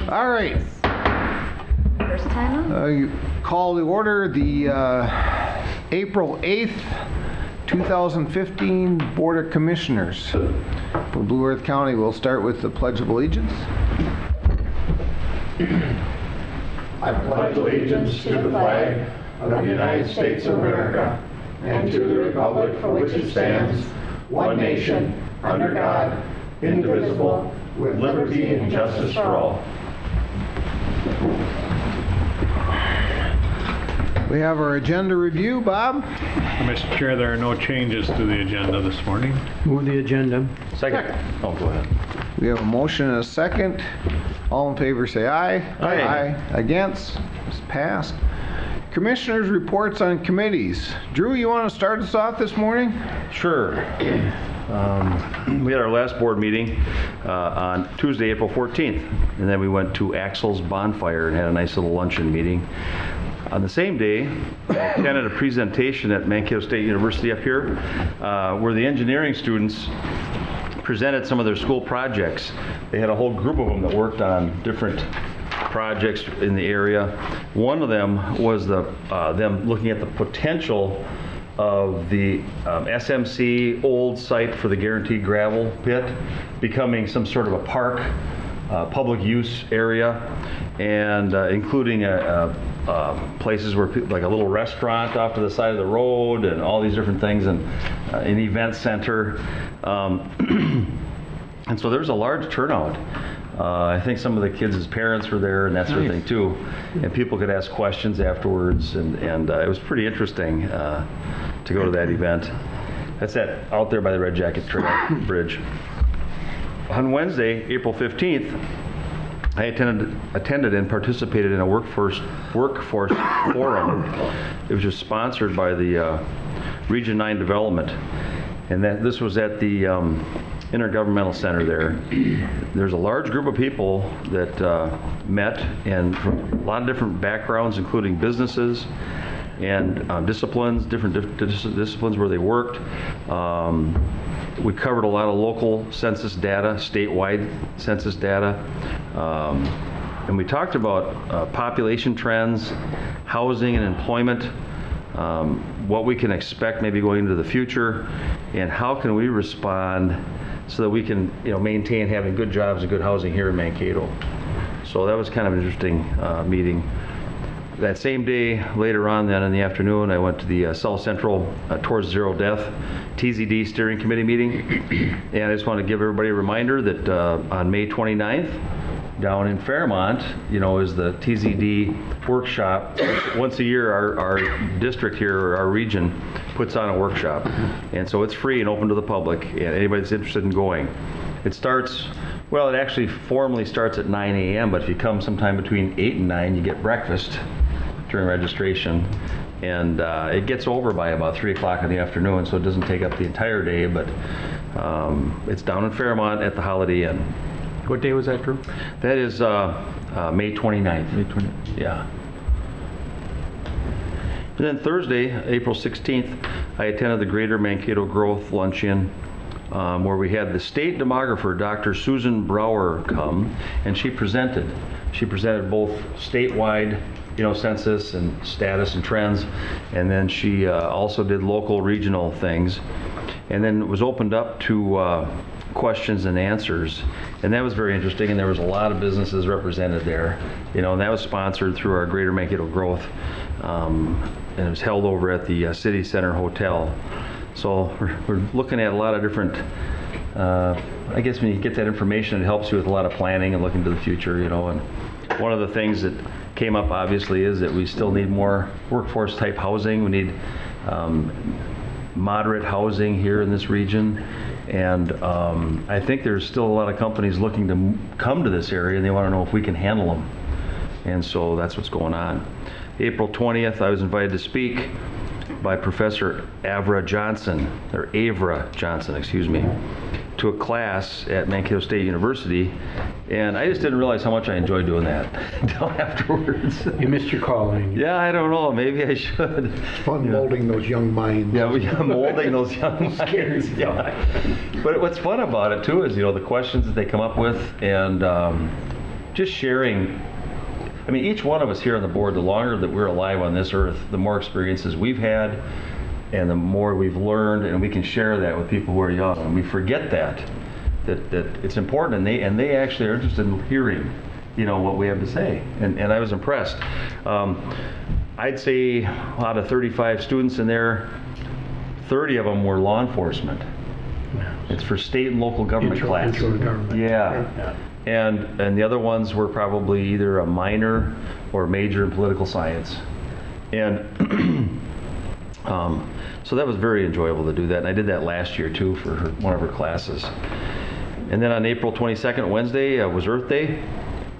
All right. First time on? You call to order the April 8th, 2015 Board of Commissioners. For Blue Earth County, we'll start with the Pledge of Allegiance. I pledge allegiance to the flag of the United States of America and to the republic for which it stands, one nation, under God, indivisible, with liberty and justice for all. We have our agenda review. Bob? Mr. Chair, there are no changes to the agenda this morning. Move the agenda. Second. Oh, go ahead. We have a motion and a second. All in favor say aye. Aye. Against? It's passed. Commissioners' reports on committees. Drew, you want to start us off this morning? Sure. We had our last board meeting on Tuesday, April 14th, and then we went to Axel's Bonfire and had a nice little luncheon meeting. On the same day, I attended a presentation at Mankato State University up here where the engineering students presented some of their school projects. They had a whole group of them that worked on different projects in the area. One of them was them looking at the potential of the SMC old site for the guaranteed gravel pit becoming some sort of a park, public use area, and including places where like a little restaurant off to the side of the road and all these different things, and an event center. And so there was a large turnout. I think some of the kids' parents were there and that sort of thing too. And people could ask questions afterwards, and it was pretty interesting to go to that event. That's out there by the Red Jacket Trail Bridge. On Wednesday, April 15th, I attended and participated in a workforce forum. It was just sponsored by the Region 9 Development. And this was at the Intergovernmental Center there. There's a large group of people that met, and from a lot of different backgrounds, including businesses and different disciplines where they worked. We covered a lot of local census data, statewide census data, and we talked about population trends, housing and employment, what we can expect maybe going into the future, and how can we respond so that we can maintain having good jobs and good housing here in Mankato. So that was kind of an interesting meeting. That same day, later on then in the afternoon, I went to the South Central Towards Zero Death TZD Steering Committee meeting. And I just want to give everybody a reminder that on May 29th, down in Fairmont, is the TZD workshop. Once a year, our district here, or our region, puts on a workshop. And so it's free and open to the public, and anybody that's interested in going. It actually formally starts at 9 a.m., but if you come sometime between 8 and 9, you get breakfast during registration. And it gets over by about 3 o'clock in the afternoon, so it doesn't take up the entire day, but it's down in Fairmont at the Holiday Inn. What day was that, Drew? That is May 29th. May 29th. Yeah. And then Thursday, April 16th, I attended the Greater Mankato Growth Luncheon, where we had the state demographer, Dr. Susan Brower, come, and she presented. She presented both statewide, census and status and trends, and then she also did local, regional things, and then it was opened up to questions and answers, and that was very interesting. And there was a lot of businesses represented there, and that was sponsored through our Greater Mankato Growth, and it was held over at the City Center Hotel. So we're looking at a lot of different, I guess when you get that information, it helps you with a lot of planning and looking to the future, and one of the things that came up obviously is that we still need more workforce type housing. We need moderate housing here in this region, and I think there's still a lot of companies looking to come to this area, and they want to know if we can handle them, and so that's what's going on. April 20th, I was invited to speak by Professor Avra Johnson, excuse me, to a class at Mankato State University, and I just didn't realize how much I enjoyed doing that until afterwards. You missed your calling. Yeah, I don't know. Maybe I should. It's fun molding those young minds. Yeah, molding those young minds. Yeah. But what's fun about it too is the questions that they come up with, and just sharing. I mean, each one of us here on the board, the longer that we're alive on this earth, the more experiences we've had, and the more we've learned, and we can share that with people who are young. And we forget that it's important, and they actually are interested in hearing, what we have to say. And I was impressed. I'd say out of 35 students in there, 30 of them were law enforcement. It's for state and local government class. Intro to government. Yeah. And the other ones were probably either a minor or major in political science. And so that was very enjoyable to do that. And I did that last year too for one of her classes. And then on April 22nd, Wednesday, was Earth Day.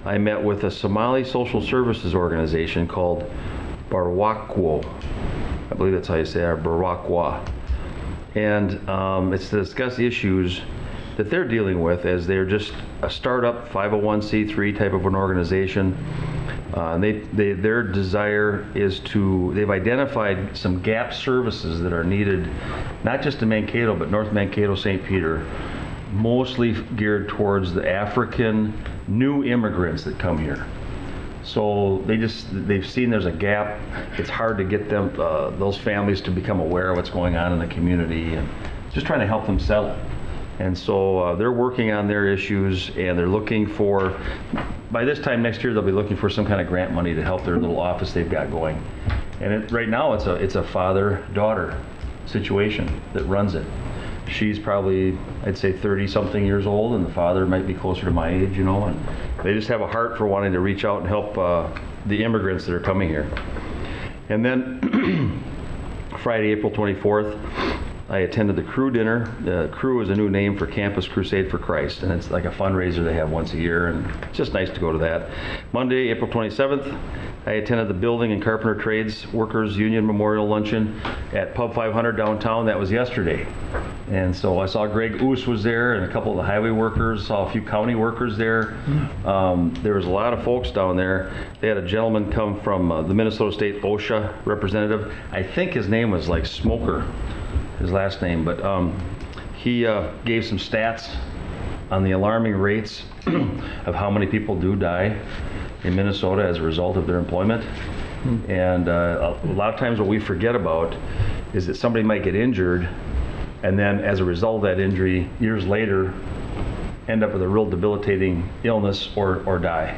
I met with a Somali social services organization called Barwakwo. I believe that's how you say it, Barwakwa. And it's to discuss issues that they're dealing with, as they're just a startup 501c3 type of an organization. Their desire is they've identified some gap services that are needed, not just in Mankato, but North Mankato, St. Peter, mostly geared towards the African new immigrants that come here. So they've seen there's a gap. It's hard to get them, those families, to become aware of what's going on in the community, and just trying to help them settle. And so they're working on their issues, and they're looking for, by this time next year, they'll be looking for some kind of grant money to help their little office they've got going. And right now it's a father-daughter situation that runs it. She's probably, I'd say, 30-something years old, and the father might be closer to my age, and they just have a heart for wanting to reach out and help the immigrants that are coming here. And then Friday, April 24th, I attended the Cru dinner. The Cru is a new name for Campus Crusade for Christ, and it's like a fundraiser they have once a year, and it's just nice to go to that. Monday, April 27th, I attended the Building and Carpenter Trades Workers Union Memorial Luncheon at Pub 500 downtown. That was yesterday. And so I saw Greg Oos was there, and a couple of the highway workers, saw a few county workers there. There was a lot of folks down there. They had a gentleman come from the Minnesota State OSHA representative. I think his name was like Smoker, his last name, but he gave some stats on the alarming rates of how many people do die in Minnesota as a result of their employment. And a lot of times what we forget about is that somebody might get injured, and then as a result of that injury, years later, end up with a real debilitating illness or die.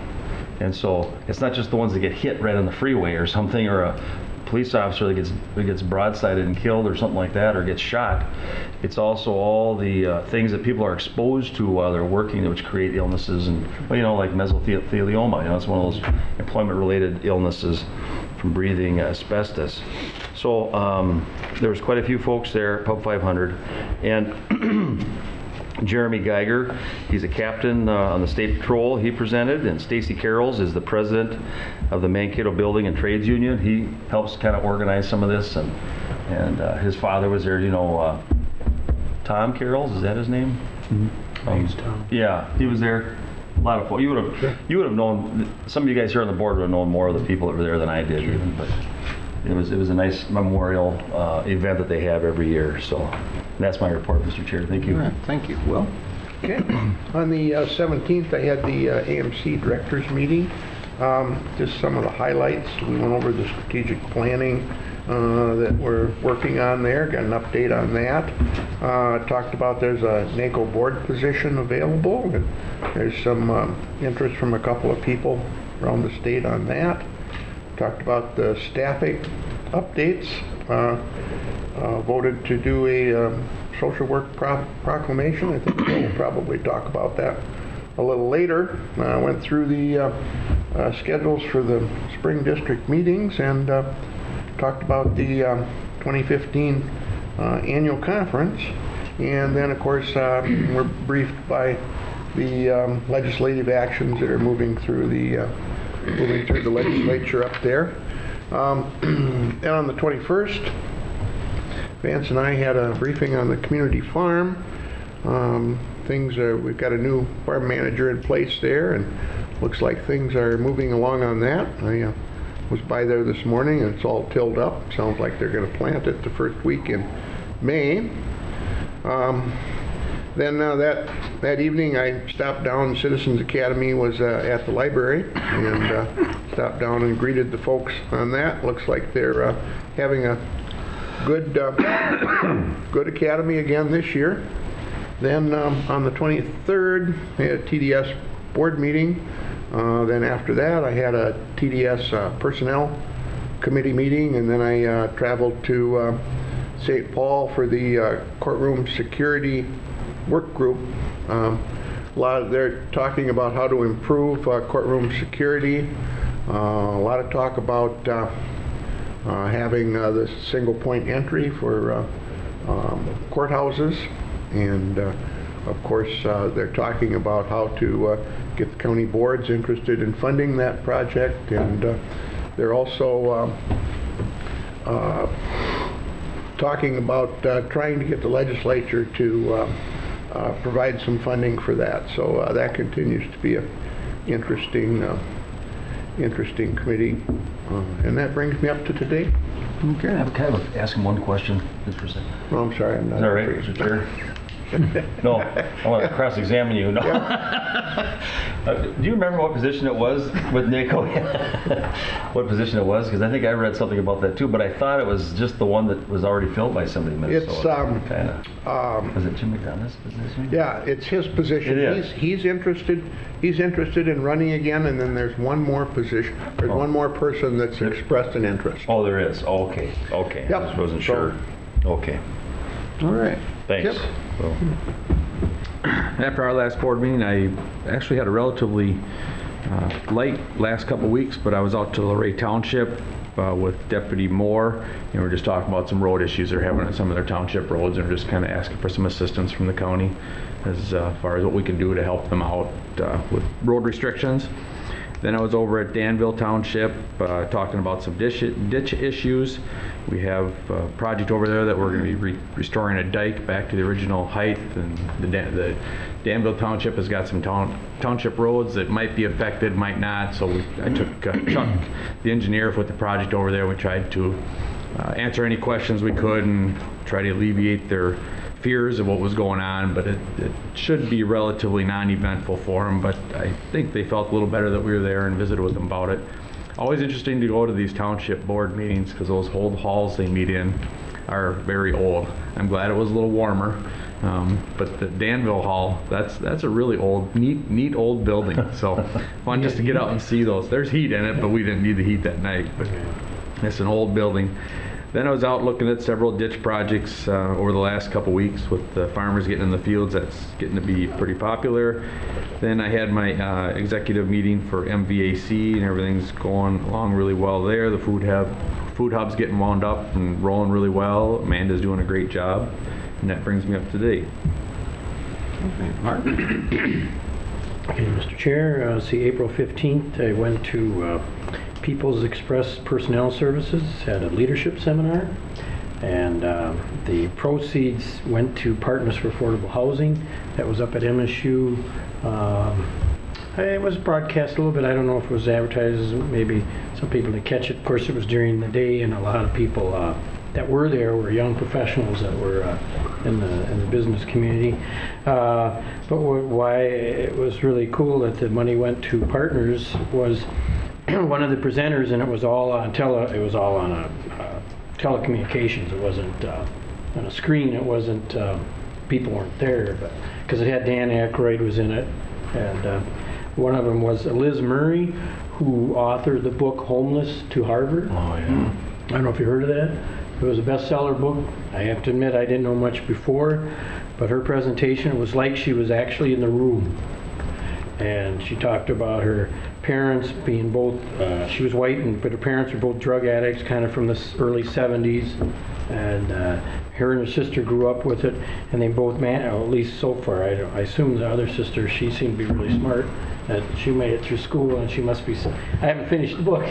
And so it's not just the ones that get hit right on the freeway or something, or a police officer that gets broadsided and killed or something like that, or gets shot. It's also all the things that people are exposed to while they're working, which create illnesses, and like mesothelioma. It's one of those employment-related illnesses from breathing asbestos. So there was quite a few folks there at Pub 500, and Jeremy Geiger, he's a captain on the State Patrol, he presented, and Stacy Carrolls is the president of the Mankato Building and Trades Union. He helps kind of organize some of this, and his father was there, Tom Carrolls, is that his name? Mm-hmm. He's Tom. Yeah, he was there. A lot of folks. You would have known, some of you guys here on the board would have known more of the people that were there than I did, even, but it was a nice memorial event that they have every year. So that's my report, Mr. Chair. Thank you. All right, thank you. Will? Okay. On the 17th, I had the AMC directors meeting. Just some of the highlights. We went over the strategic planning that we're working on there. Got an update on that. Talked about there's a NACO board position available, and there's some interest from a couple of people around the state on that. Talked about the staffing updates. Voted to do a social work proclamation. I think we'll probably talk about that a little later. Went through the schedules for the spring district meetings, and talked about the 2015 annual conference. And then, of course, we're briefed by the legislative actions that are moving through the legislature up there. And on the 21st, Vance and I had a briefing on the community farm. We've got a new farm manager in place there, and looks like things are moving along on that. I was by there this morning, and it's all tilled up. Sounds like they're going to plant it the first week in May. Then that evening, I stopped down. Citizens Academy was at the library, and stopped down and greeted the folks on that. Looks like they're having a good good academy again this year. Then on the 23rd, I had a TDS board meeting. Then after that, I had a TDS personnel committee meeting, and then I traveled to St. Paul for the courtroom security work group. They're talking about how to improve courtroom security. A lot of talk about having the single point entry for courthouses, and of course they're talking about how to get the county boards interested in funding that project, and they're also talking about trying to get the legislature to provide some funding for that. So that continues to be an interesting committee, and that brings me up to today. Okay. Can I ask him one question just for a second? Oh, I'm sorry, I'm not. Is that all right, Mr. Chair? No, I want to cross-examine you. No. Do you remember what position it was with NACO? What position it was? Because I think I read something about that too, but I thought it was just the one that was already filled by somebody in Minnesota. It's kind of. Was it Jim McDonough's position? Yeah, it's his position. It is. He's interested in running again, and then there's one more position. There's one more person that's expressed an interest. Oh, there is. Oh, okay. Okay. Yep. I just wasn't sure. Okay. All right. Thanks. Yep. So, After our last board meeting, I actually had a relatively light last couple weeks, but I was out to Luray Township with Deputy Moore, and we're just talking about some road issues they're having on some of their township roads, and we're just kind of asking for some assistance from the county as far as what we can do to help them out with road restrictions. Then I was over at Danville Township talking about some ditch issues. We have a project over there that we're going to be restoring a dike back to the original height, and the Danville Township has got some township roads that might be affected, might not. So I took Chuck, the engineer, with the project over there. We tried to answer any questions we could and try to alleviate their fears of what was going on, but it should be relatively non-eventful for them. But I think they felt a little better that we were there and visited with them about it. Always interesting to go to these township board meetings because those old halls they meet in are very old. I'm glad it was a little warmer, but the Danville Hall, that's a really old, neat old building. So fun just to get out and see those. There's heat in it, but we didn't need the heat that night. But it's an old building. Then I was out looking at several ditch projects over the last couple weeks with the farmers getting in the fields. That's getting to be pretty popular. Then I had my executive meeting for MVAC, and everything's going along really well there. The food hub's getting wound up and rolling really well. Amanda's doing a great job, and that brings me up to date. Okay, Mark? Okay, Mr. Chair, see, April 15th, I went to People's Express Personnel Services, had a leadership seminar, and the proceeds went to Partners for Affordable Housing. That was up at MSU. It was broadcast a little bit. I don't know if it was advertised. Maybe some people didn't catch it. Of course, it was during the day, and a lot of people that were there were young professionals that were in the business community. But why it was really cool that the money went to Partners was one of the presenters, and it was all on telecommunications. It wasn't on a screen. It wasn't people weren't there, but because it had Dan Aykroyd was in it, and one of them was Liz Murray, who authored the book Homeless to Harvard. oh yeah. I don't know if you heard of that. It was a bestseller book. I have to admit I didn't know much before, but her presentation was like she was actually in the room. And she talked about her parents being both, she was white, but her parents were both drug addicts kind of from the early 70s. And her and her sister grew up with it, and they both, at least so far, I assume the other sister, she seemed to be really smart. She made it through school, and she must be, I haven't finished the book.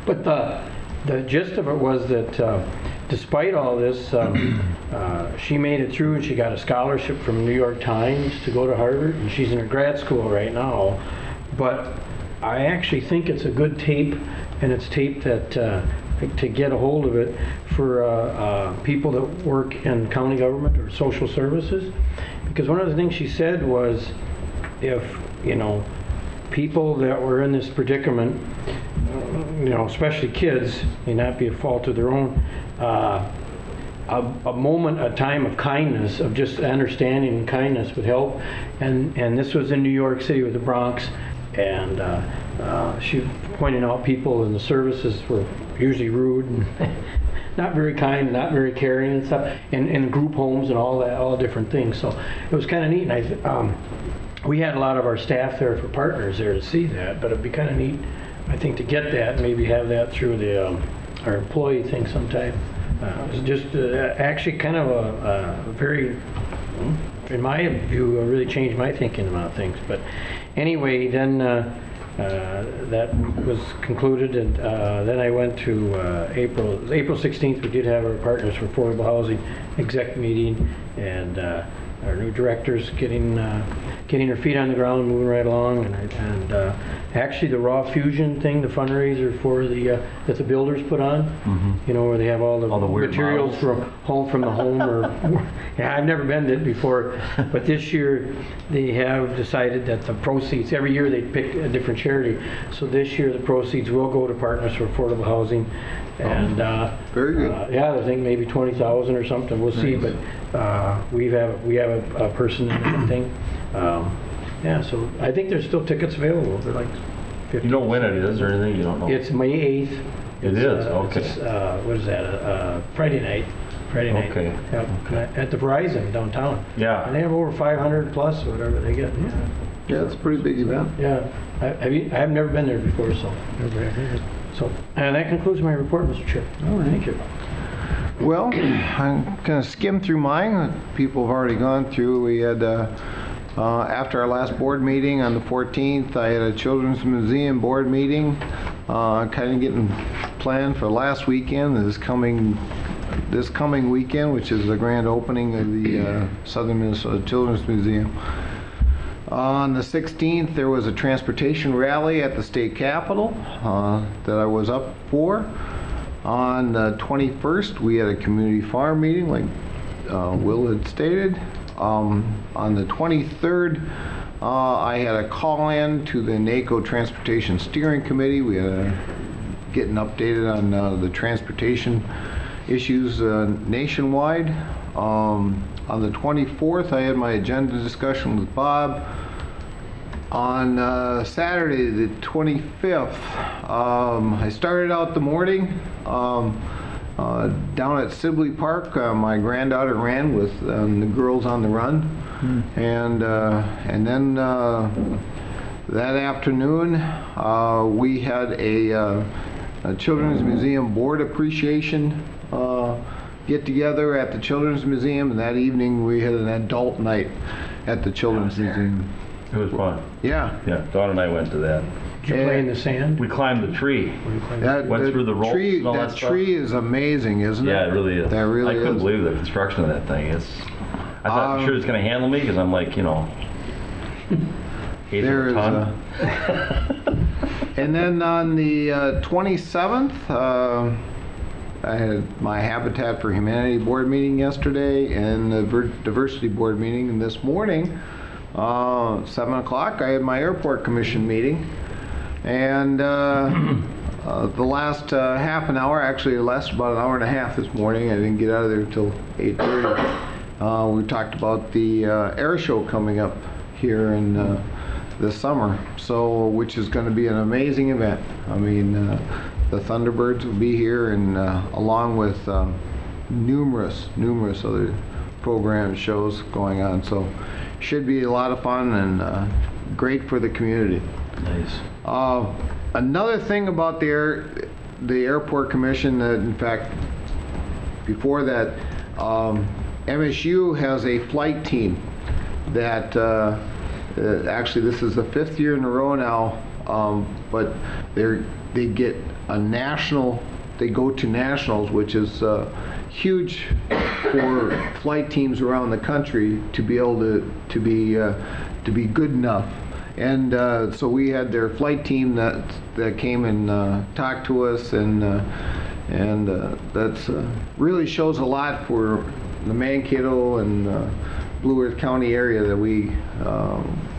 But the gist of it was that despite all this, she made it through, and she got a scholarship from New York Times to go to Harvard, and she's in her grad school right now. But I actually think it's a good tape, and it's tape that to get a hold of it for people that work in county government or social services, because one of the things she said was, if, you know, people that were in this predicament, you know, especially kids, may not be a fault of their own, a moment, a time of kindness, of just understanding and kindness would help. And this was in New York City with the Bronx, and she was pointing out people in the services were usually rude and not very kind, not very caring and stuff, and group homes and all that, all different things. So it was kind of neat. And we had a lot of our staff there for partners there to see that, but it'd be kind of neat, I think, to get that, maybe have that through the our employee thing sometime. It was just actually kind of a very, in my view, really changed my thinking about things. But anyway, then that was concluded, and then I went to April 16th. We did have our Partners for Affordable Housing exec meeting, and our new director's getting her feet on the ground, moving right along, and actually the Raw Fusion thing, the fundraiser for the that the builders put on, you know, where they have all the weird materials from the home. Or yeah, I've never been to it before, but this year they have decided that the proceeds, every year they pick a different charity, so this year the proceeds will go to Partners for Affordable Housing. And Very good. yeah, I think maybe 20,000 or something. We'll see, but we have a person in that thing. Yeah, so I think there's still tickets available. They're like 50. You know when it is or anything? You don't know? It's May 8th. It is? Okay. It's, what is that? Friday night. Friday night. Okay. Yep. At the Verizon downtown. Yeah. And they have over 500 plus or whatever they get. Yeah. Yeah, it's a pretty big event. Yeah. I've never been there before, so. And that concludes my report, Mr. Chair. Oh, thank you. Well, I'm going to skim through mine that people have already gone through. We had, after our last board meeting on the 14th, I had a Children's Museum board meeting, kind of getting planned for last weekend, this coming weekend, which is the grand opening of the Southern Minnesota Children's Museum. On the 16th, there was a transportation rally at the state capitol that I was up for. On the 21st, we had a community farm meeting, like Will had stated. On the 23rd, I had a call-in to the NACO Transportation Steering Committee. We had getting updated on the transportation issues nationwide. On the 24th, I had my agenda discussion with Bob. On Saturday, the 25th, I started out the morning down at Sibley Park. My granddaughter ran with the Girls on the Run, and then that afternoon we had a Children's Museum Board Appreciation get together at the Children's Museum, and that evening we had an adult night at the Children's Museum. It was fun. Yeah. Yeah, Dawn and I went to that. Did you play in the sand? We climbed the tree. That, Went through the ropes tree, and all that that stuff. tree is amazing, isn't it? Yeah, it really is. That really I couldn't is. believe the construction of that thing. I thought for sure it's going to handle me because I'm like, you know, 8 There of is a ton. And then on the 27th, I had my Habitat for Humanity board meeting yesterday and the Diversity board meeting, and this morning, 7 o'clock, I had my airport commission meeting. And the last half an hour, actually it lasted about an hour and a half this morning. I didn't get out of there until 8:30. We talked about the air show coming up here in this summer, so which is going to be an amazing event. I mean, the Thunderbirds will be here, and along with numerous other programs, shows going on. So should be a lot of fun and great for the community. Nice. Another thing about the airport commission, that in fact before that, MSU has a flight team that actually this is the 5th year in a row now, but they get a national, they go to nationals, which is huge for flight teams around the country to be able to be good enough. And so we had their flight team that came and talked to us, and that's really shows a lot for the Mankato and Blue Earth County area that we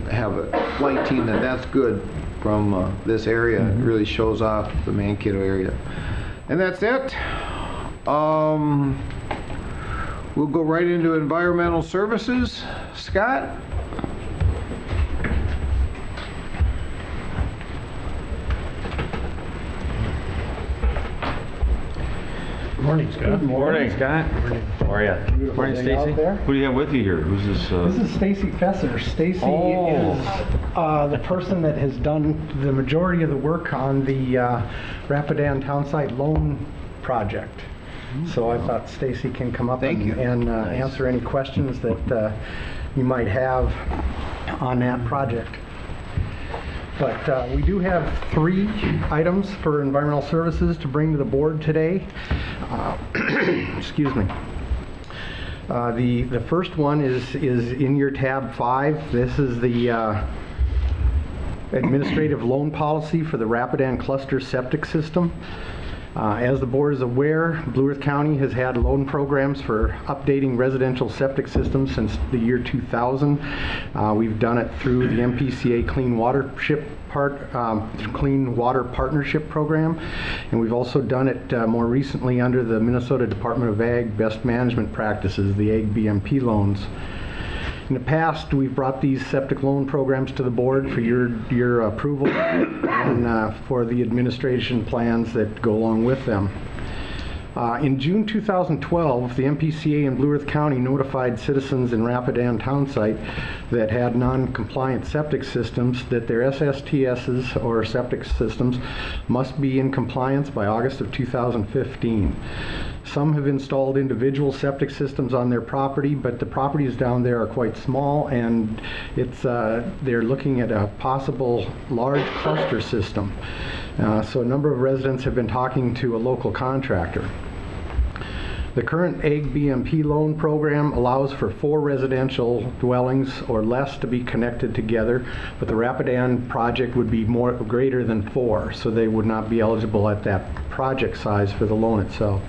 have a flight team that's good from this area. It really shows off the Mankato area. And that's it. We'll go right into environmental services. Scott? Morning, Scott. Morning, Scott. How are you? Morning, Stacy. Who do you have with you here? Who's this? This is Stacy Fesser. Stacy Oh. is the person that has done the majority of the work on the Rapidan Townsite Loan Project. So I thought Stacy can come up Thank you. and answer any questions that you might have on that project. But we do have 3 items for environmental services to bring to the board today. Excuse me. The first one is in your tab 5. This is the administrative loan policy for the Rapidan Cluster Septic System. As the board is aware, Blue Earth County has had loan programs for updating residential septic systems since the year 2000. We've done it through the MPCA Clean Water Partnership Program, and we've also done it more recently under the Minnesota Department of Ag Best Management Practices, the Ag BMP loans. In the past, we've brought these septic loan programs to the board for your approval and for the administration plans that go along with them. In June 2012, the MPCA in Blue Earth County notified citizens in Rapidan Townsite that had non-compliant septic systems that their SSTSs or septic systems must be in compliance by August of 2015. Some have installed individual septic systems on their property, but the properties down there are quite small, and they're looking at a possible large cluster system. So a number of residents have been talking to a local contractor. The current Ag BMP loan program allows for 4 residential dwellings or less to be connected together, but the Rapidan project would be greater than 4, so they would not be eligible at that project size for the loan itself.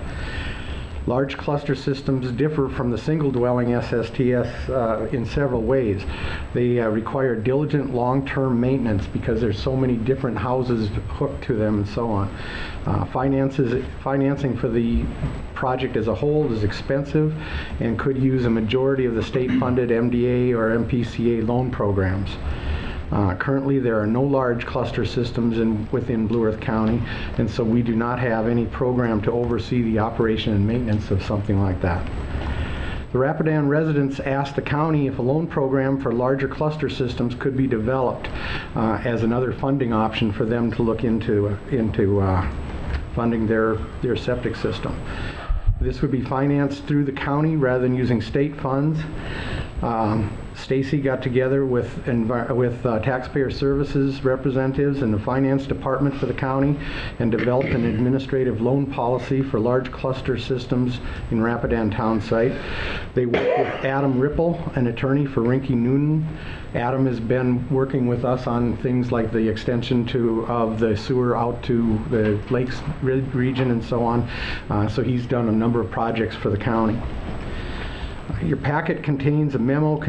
Large cluster systems differ from the single dwelling SSTS in several ways. They require diligent long-term maintenance because there's so many different houses hooked to them and so on. Financing for the project as a whole is expensive and could use a majority of the state-funded MDA or MPCA loan programs. Currently, there are no large cluster systems within Blue Earth County, and so we do not have any program to oversee the operation and maintenance of something like that. The Rapidan residents asked the county if a loan program for larger cluster systems could be developed as another funding option for them to look into funding their septic system. This would be financed through the county rather than using state funds. Stacy got together with taxpayer services representatives and the finance department for the county and developed an administrative loan policy for large cluster systems in Rapidan Townsite. They worked with Adam Ripple, an attorney for Rinke Noonan. Adam has been working with us on things like the extension of the sewer out to the lakes region and so on. So he's done a number of projects for the county. Your packet contains a memo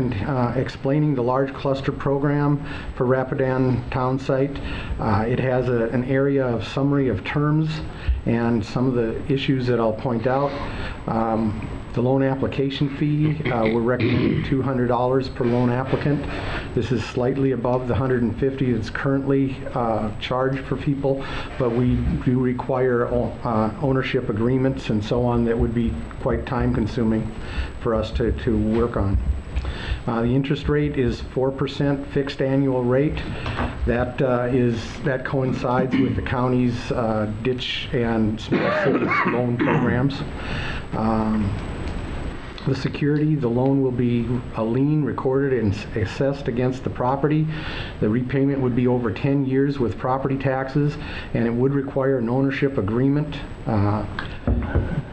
explaining the large cluster program for Rapidan Townsite. It has an area of summary of terms and some of the issues that I'll point out. The loan application fee, we're recommending $200 per loan applicant. This is slightly above the $150 that's currently charged for people, but we do require ownership agreements and so on that would be quite time consuming for us to work on. The interest rate is 4% fixed annual rate. That coincides with the county's ditch and small cities loan programs. The security, the loan will be a lien recorded and assessed against the property. The repayment would be over 10 years with property taxes, and it would require an ownership agreement,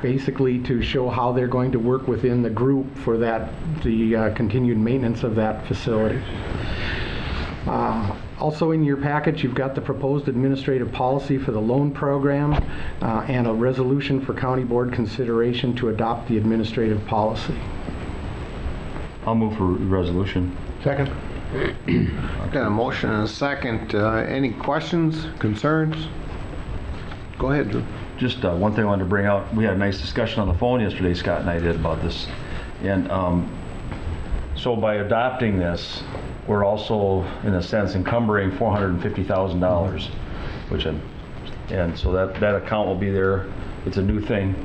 basically to show how they're going to work within the group for the continued maintenance of that facility. Also in your package, you've got the proposed administrative policy for the loan program and a resolution for county board consideration to adopt the administrative policy. I'll move for resolution. Second? Got a motion and a second. Any questions, concerns? Go ahead, Drew. Just one thing I wanted to bring out. We had a nice discussion on the phone yesterday, Scott and I did, about this. And so by adopting this, we're also, in a sense, encumbering $450,000, which and so that account will be there. It's a new thing.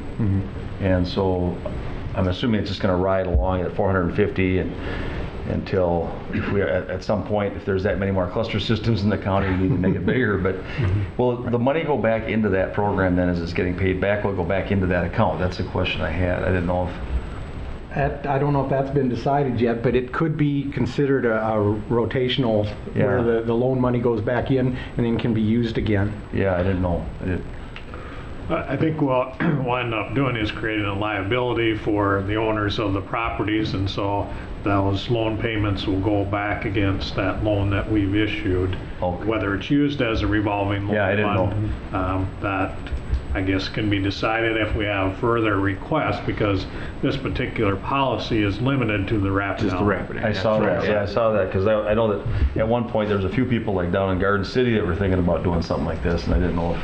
And so I'm assuming it's just going to ride along at 450 and until if we at some point, if there's that many more cluster systems in the county, we need to make it bigger. But will the money go back into that program then as it's getting paid back? Will it go back into that account? That's a question I had. I didn't know if... I don't know if that's been decided yet, but it could be considered a rotational, where the loan money goes back in and then can be used again. Yeah, I didn't know. I think what we'll end up doing is creating a liability for the owners of the properties, and so those loan payments will go back against that loan that we've issued. Okay. Whether it's used as a revolving loan Yeah, I didn't fund, that I guess can be decided if we have further requests, because this particular policy is limited to the Rapidan. Just the Rapidan. I saw that. Yeah, I saw that because I know that at one point there was a few people like down in Garden City that were thinking about doing something like this, and I didn't know if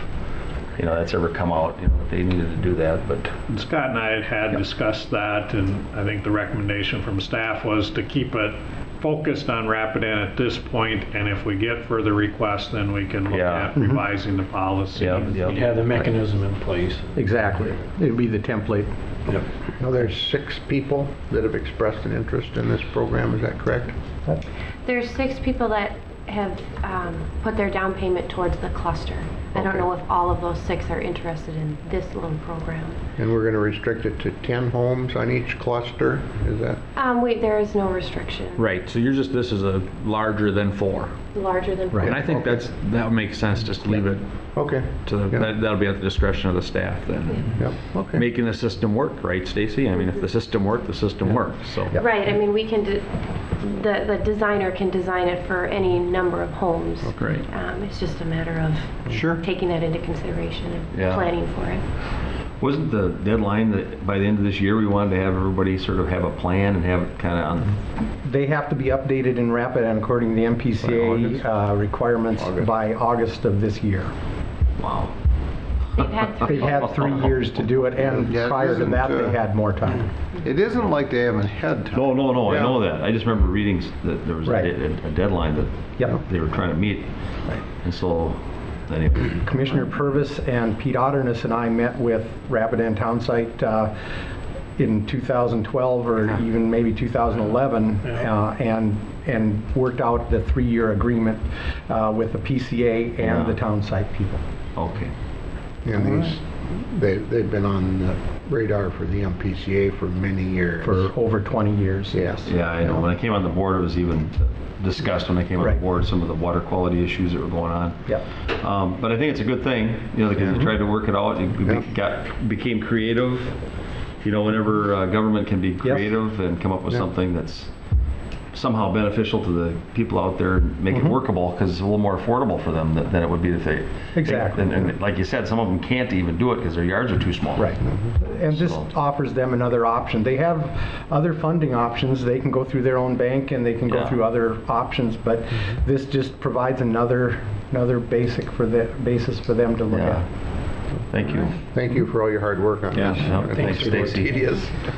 that's ever come out, if they needed to do that, but... And Scott and I had discussed that, and I think the recommendation from staff was to keep it focused on Rapidan at this point, and if we get further requests, then we can look at revising the policy. You'd have the mechanism in place. Exactly. It'd be the template. Yep. Now, there's 6 people that have expressed an interest in this program, is that correct? There's 6 people that have put their down payment towards the cluster. I don't know if all of those 6 are interested in this loan program. And we're going to restrict it to 10 homes on each cluster, is that? There is no restriction. Right, so this is a larger than 4. Larger than 4. And I think that would make sense, just to leave it Okay. to that'll be at the discretion of the staff then. Yep, okay. Making the system work, right, Stacy? I mean, if the system worked, the system works, so. Right, I mean, we can, the designer can design it for any number of homes. Right. It's just a matter of taking that into consideration and planning for it. Wasn't the deadline that by the end of this year we wanted to have everybody sort of have a plan and have it kind of on... They have to be updated in Rapidan according to the MPCA requirements by August of this year. Wow. They've had 3 years to do it, and prior to that, they had more time. It isn't like they haven't had time. No, I know that. I just remember reading that there was a deadline that they were trying to meet. Right. And so, anyway. Commissioner Purvis and Pete Otterness and I met with Rapidan Townsite in 2012 or even maybe 2011 and worked out the 3-year agreement with the PCA and the Townsite people. Okay. And they've been on the radar for the MPCA for many years. For over 20 years, yes. Yeah, I know. When I came on the board, it was even discussed when I came on the board, some of the water quality issues that were going on. Yep. But I think it's a good thing, because they tried to work it out. It became creative. Whenever government can be creative and come up with something that's somehow beneficial to the people out there, and make it workable, because it's a little more affordable for them than it would be if they... Exactly. And like you said, some of them can't even do it because their yards are too small. Right. And this offers them another option. They have other funding options. They can go through their own bank and they can go through other options, but this just provides another basis for them to look at. Thank you. Thank you for all your hard work on this. Thanks, Stacy.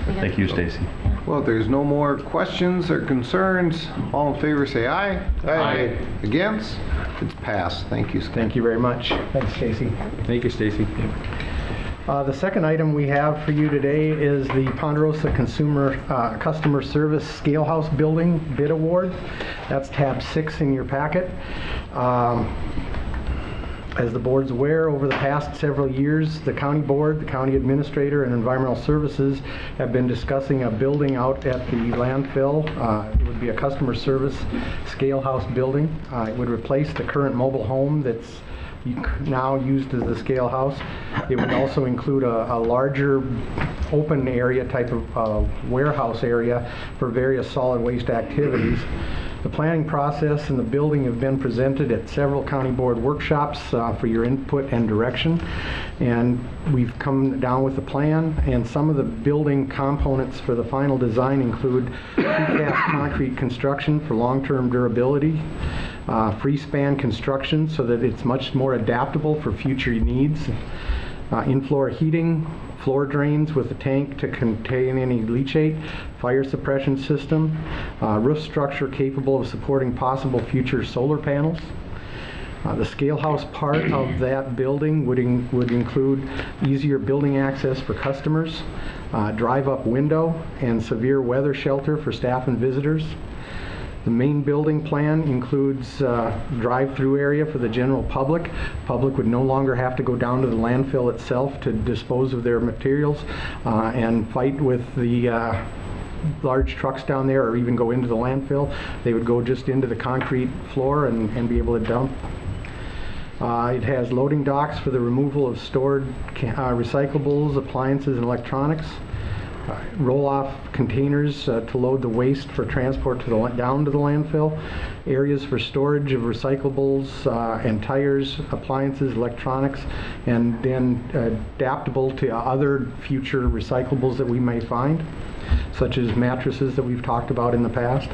Thank you, Stacy. Well, if there's no more questions or concerns, all in favor say aye. Aye. Against? It's passed. Thank you, Scott. Thank you very much. Thanks, Stacy. Thank you, Stacy. The second item we have for you today is the Ponderosa Customer Service Scalehouse Building Bid Award. That's tab 6 in your packet. As the board's aware, over the past several years, the county board, the county administrator, and environmental services have been discussing a building out at the landfill. It would be a customer service scale house building. It would replace the current mobile home that's now used as the scale house. It would also include a larger open area type of warehouse area for various solid waste activities. The planning process and the building have been presented at several county board workshops for your input and direction. And we've come down with a plan, and some of the building components for the final design include precast concrete construction for long-term durability, free-span construction so that it's much more adaptable for future needs, in-floor heating, floor drains with a tank to contain any leachate, fire suppression system, roof structure capable of supporting possible future solar panels. The scale house part of that building would include easier building access for customers, drive-up window, and severe weather shelter for staff and visitors. The main building plan includes drive-through area for the general public. Public would no longer have to go down to the landfill itself to dispose of their materials and fight with the large trucks down there, or even go into the landfill. They would go just into the concrete floor and be able to dump. It has loading docks for the removal of stored recyclables, appliances, and electronics. Roll-off containers to load the waste for transport down to the landfill, areas for storage of recyclables and tires, appliances, electronics, and then adaptable to other future recyclables that we may find, such as mattresses that we've talked about in the past.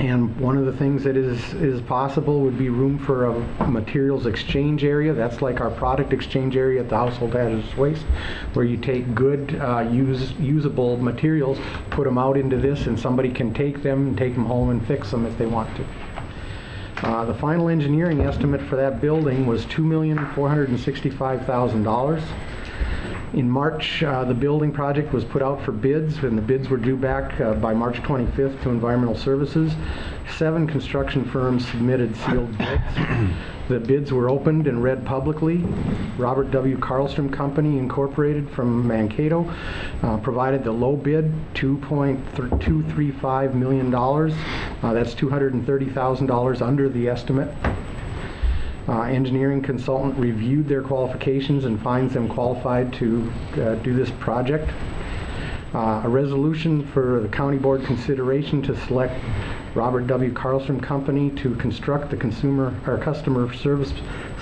And one of the things that is possible would be room for a materials exchange area. That's like our product exchange area at the household hazardous waste, where you take good usable materials, put them out into this, and somebody can take them and take them home and fix them if they want to. The final engineering estimate for that building was $2,465,000. In March, the building project was put out for bids, and the bids were due back by March 25th to Environmental Services. 7 construction firms submitted sealed bids. The bids were opened and read publicly. Robert W. Karlstrom Company Incorporated from Mankato provided the low bid, $2.235 million. That's $230,000 under the estimate. Engineering consultant reviewed their qualifications and finds them qualified to do this project. A resolution for the county board consideration to select Robert W. Karlstrom Company to construct the customer service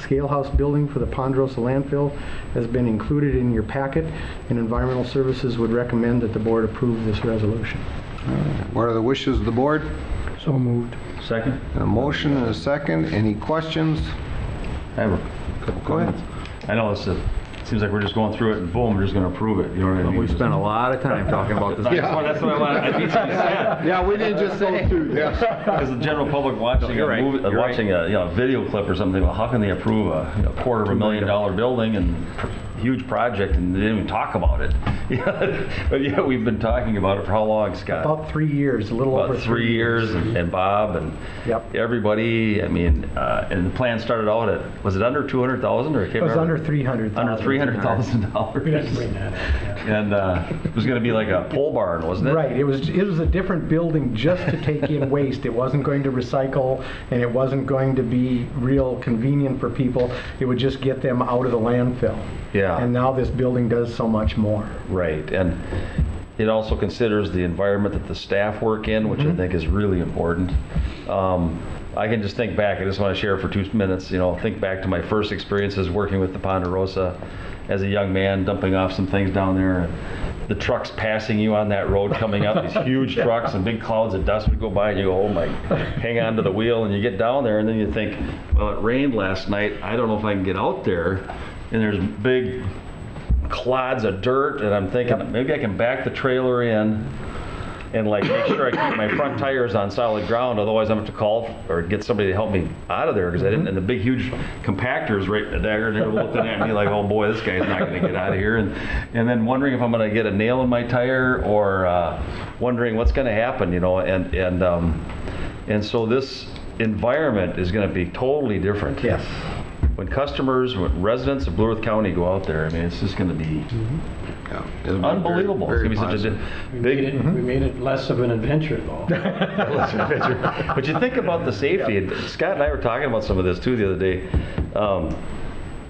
scale house building for the Ponderosa landfill has been included in your packet, and Environmental Services would recommend that the board approve this resolution. What are the wishes of the board? So moved. Second? A motion and a second. Any questions? I have a couple comments. I know it seems like we're just going through it and boom, we're just going to approve it. You know what I mean? We spent a lot of time talking about this. That's what I want. I need something said. Yeah, we didn't just go through this. Because the general public watching a movie, watching a video clip or something, well, how can they approve a $250,000 building and huge project and they didn't even talk about it? But yeah, we've been talking about it for how long, Scott? About 3 years, a little over 3 years, and Bob and everybody. I mean, and the plan started out at, was it under 200,000 or I can't remember? It was under 300,000. Under $300,000. We didn't bring that up. Yeah. And it was going to be like a pole barn, wasn't it? Right. It was a different building just to take in waste. It wasn't going to recycle, and it wasn't going to be real convenient for people. It would just get them out of the landfill. Yeah. And now this building does so much more. Right. And it also considers the environment that the staff work in, which I think is really important. I can just think back, I just want to share for 2 minutes, think back to my first experiences working with the Ponderosa as a young man, dumping off some things down there. And the trucks passing you on that road coming up, these huge trucks and big clouds of dust would go by and you go, oh my, hang on to the wheel, and you get down there and then you think, well, it rained last night, I don't know if I can get out there. And there's big clods of dirt, and I'm thinking maybe I can back the trailer in and like make sure I keep my front tires on solid ground, otherwise I'm going to have to call or get somebody to help me out of there because I didn't. And the big huge compactors right there, and they're looking at me like, oh boy, this guy's not going to get out of here, and then wondering if I'm going to get a nail in my tire or wondering what's going to happen, and so this environment is going to be totally different. Yes. When customers, when residents of Blue Earth County go out there, I mean, it's just going to be unbelievable. Very It's going to be such a big. We made it less of an adventure, though. But you think about the safety. And Scott and I were talking about some of this too the other day.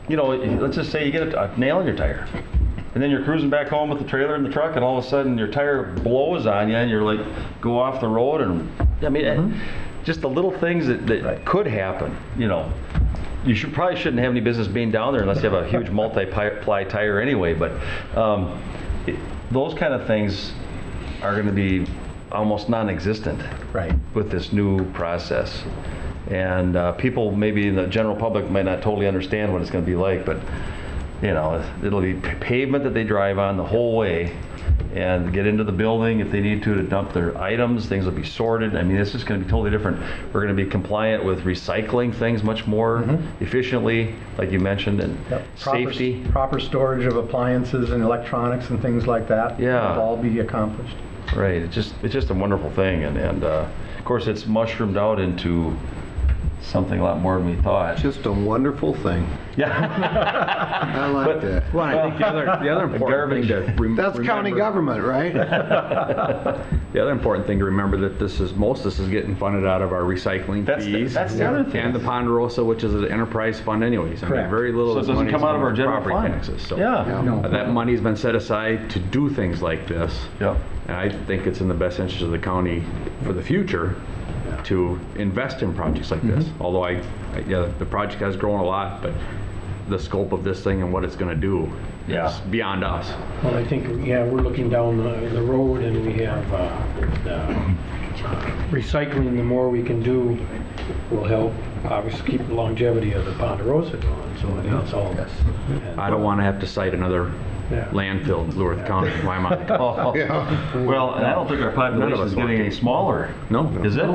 Let's just say you get a nail in your tire. and then you're cruising back home with the trailer and the truck, and all of a sudden your tire blows on you, and you're like, go off the road, and I mean, just the little things that could happen, you know. You probably shouldn't have any business being down there unless you have a huge multi-ply tire anyway, but those kind of things are going to be almost non-existent with this new process. And people maybe in the general public might not totally understand what it's going to be like, but you know, it'll be pavement that they drive on the whole way and get into the building if they need to dump their items. Things will be sorted. I mean, this is going to be totally different. We're going to be compliant with recycling things much more efficiently, like you mentioned, and safety. Proper storage of appliances and electronics and things like that will all be accomplished. Right. It's just a wonderful thing, and of course it's mushroomed out into something a lot more than we thought. Just a wonderful thing. Yeah. I like that. Well, I think the other important thing to remember. That's county government, right? The other important thing to remember that most of this is getting funded out of our recycling fees. That's the other thing. And the Ponderosa, which is an enterprise fund anyways. I mean, very little of so it doesn't come out of our general property fund. taxes. So Yeah. that money's been set aside to do things like this. Yep. And I think it's in the best interest of the county for the future to invest in projects like this. Although the project has grown a lot, but the scope of this thing and what it's going to do is beyond us. Well, I think, we're looking down the road, and we have recycling. The more we can do will help, obviously, keep the longevity of the Ponderosa going. So I think it's all. I don't want to have to cite another landfill in Blue Earth County. Why am I? Well, and I don't think our population is getting any smaller. No. Is it?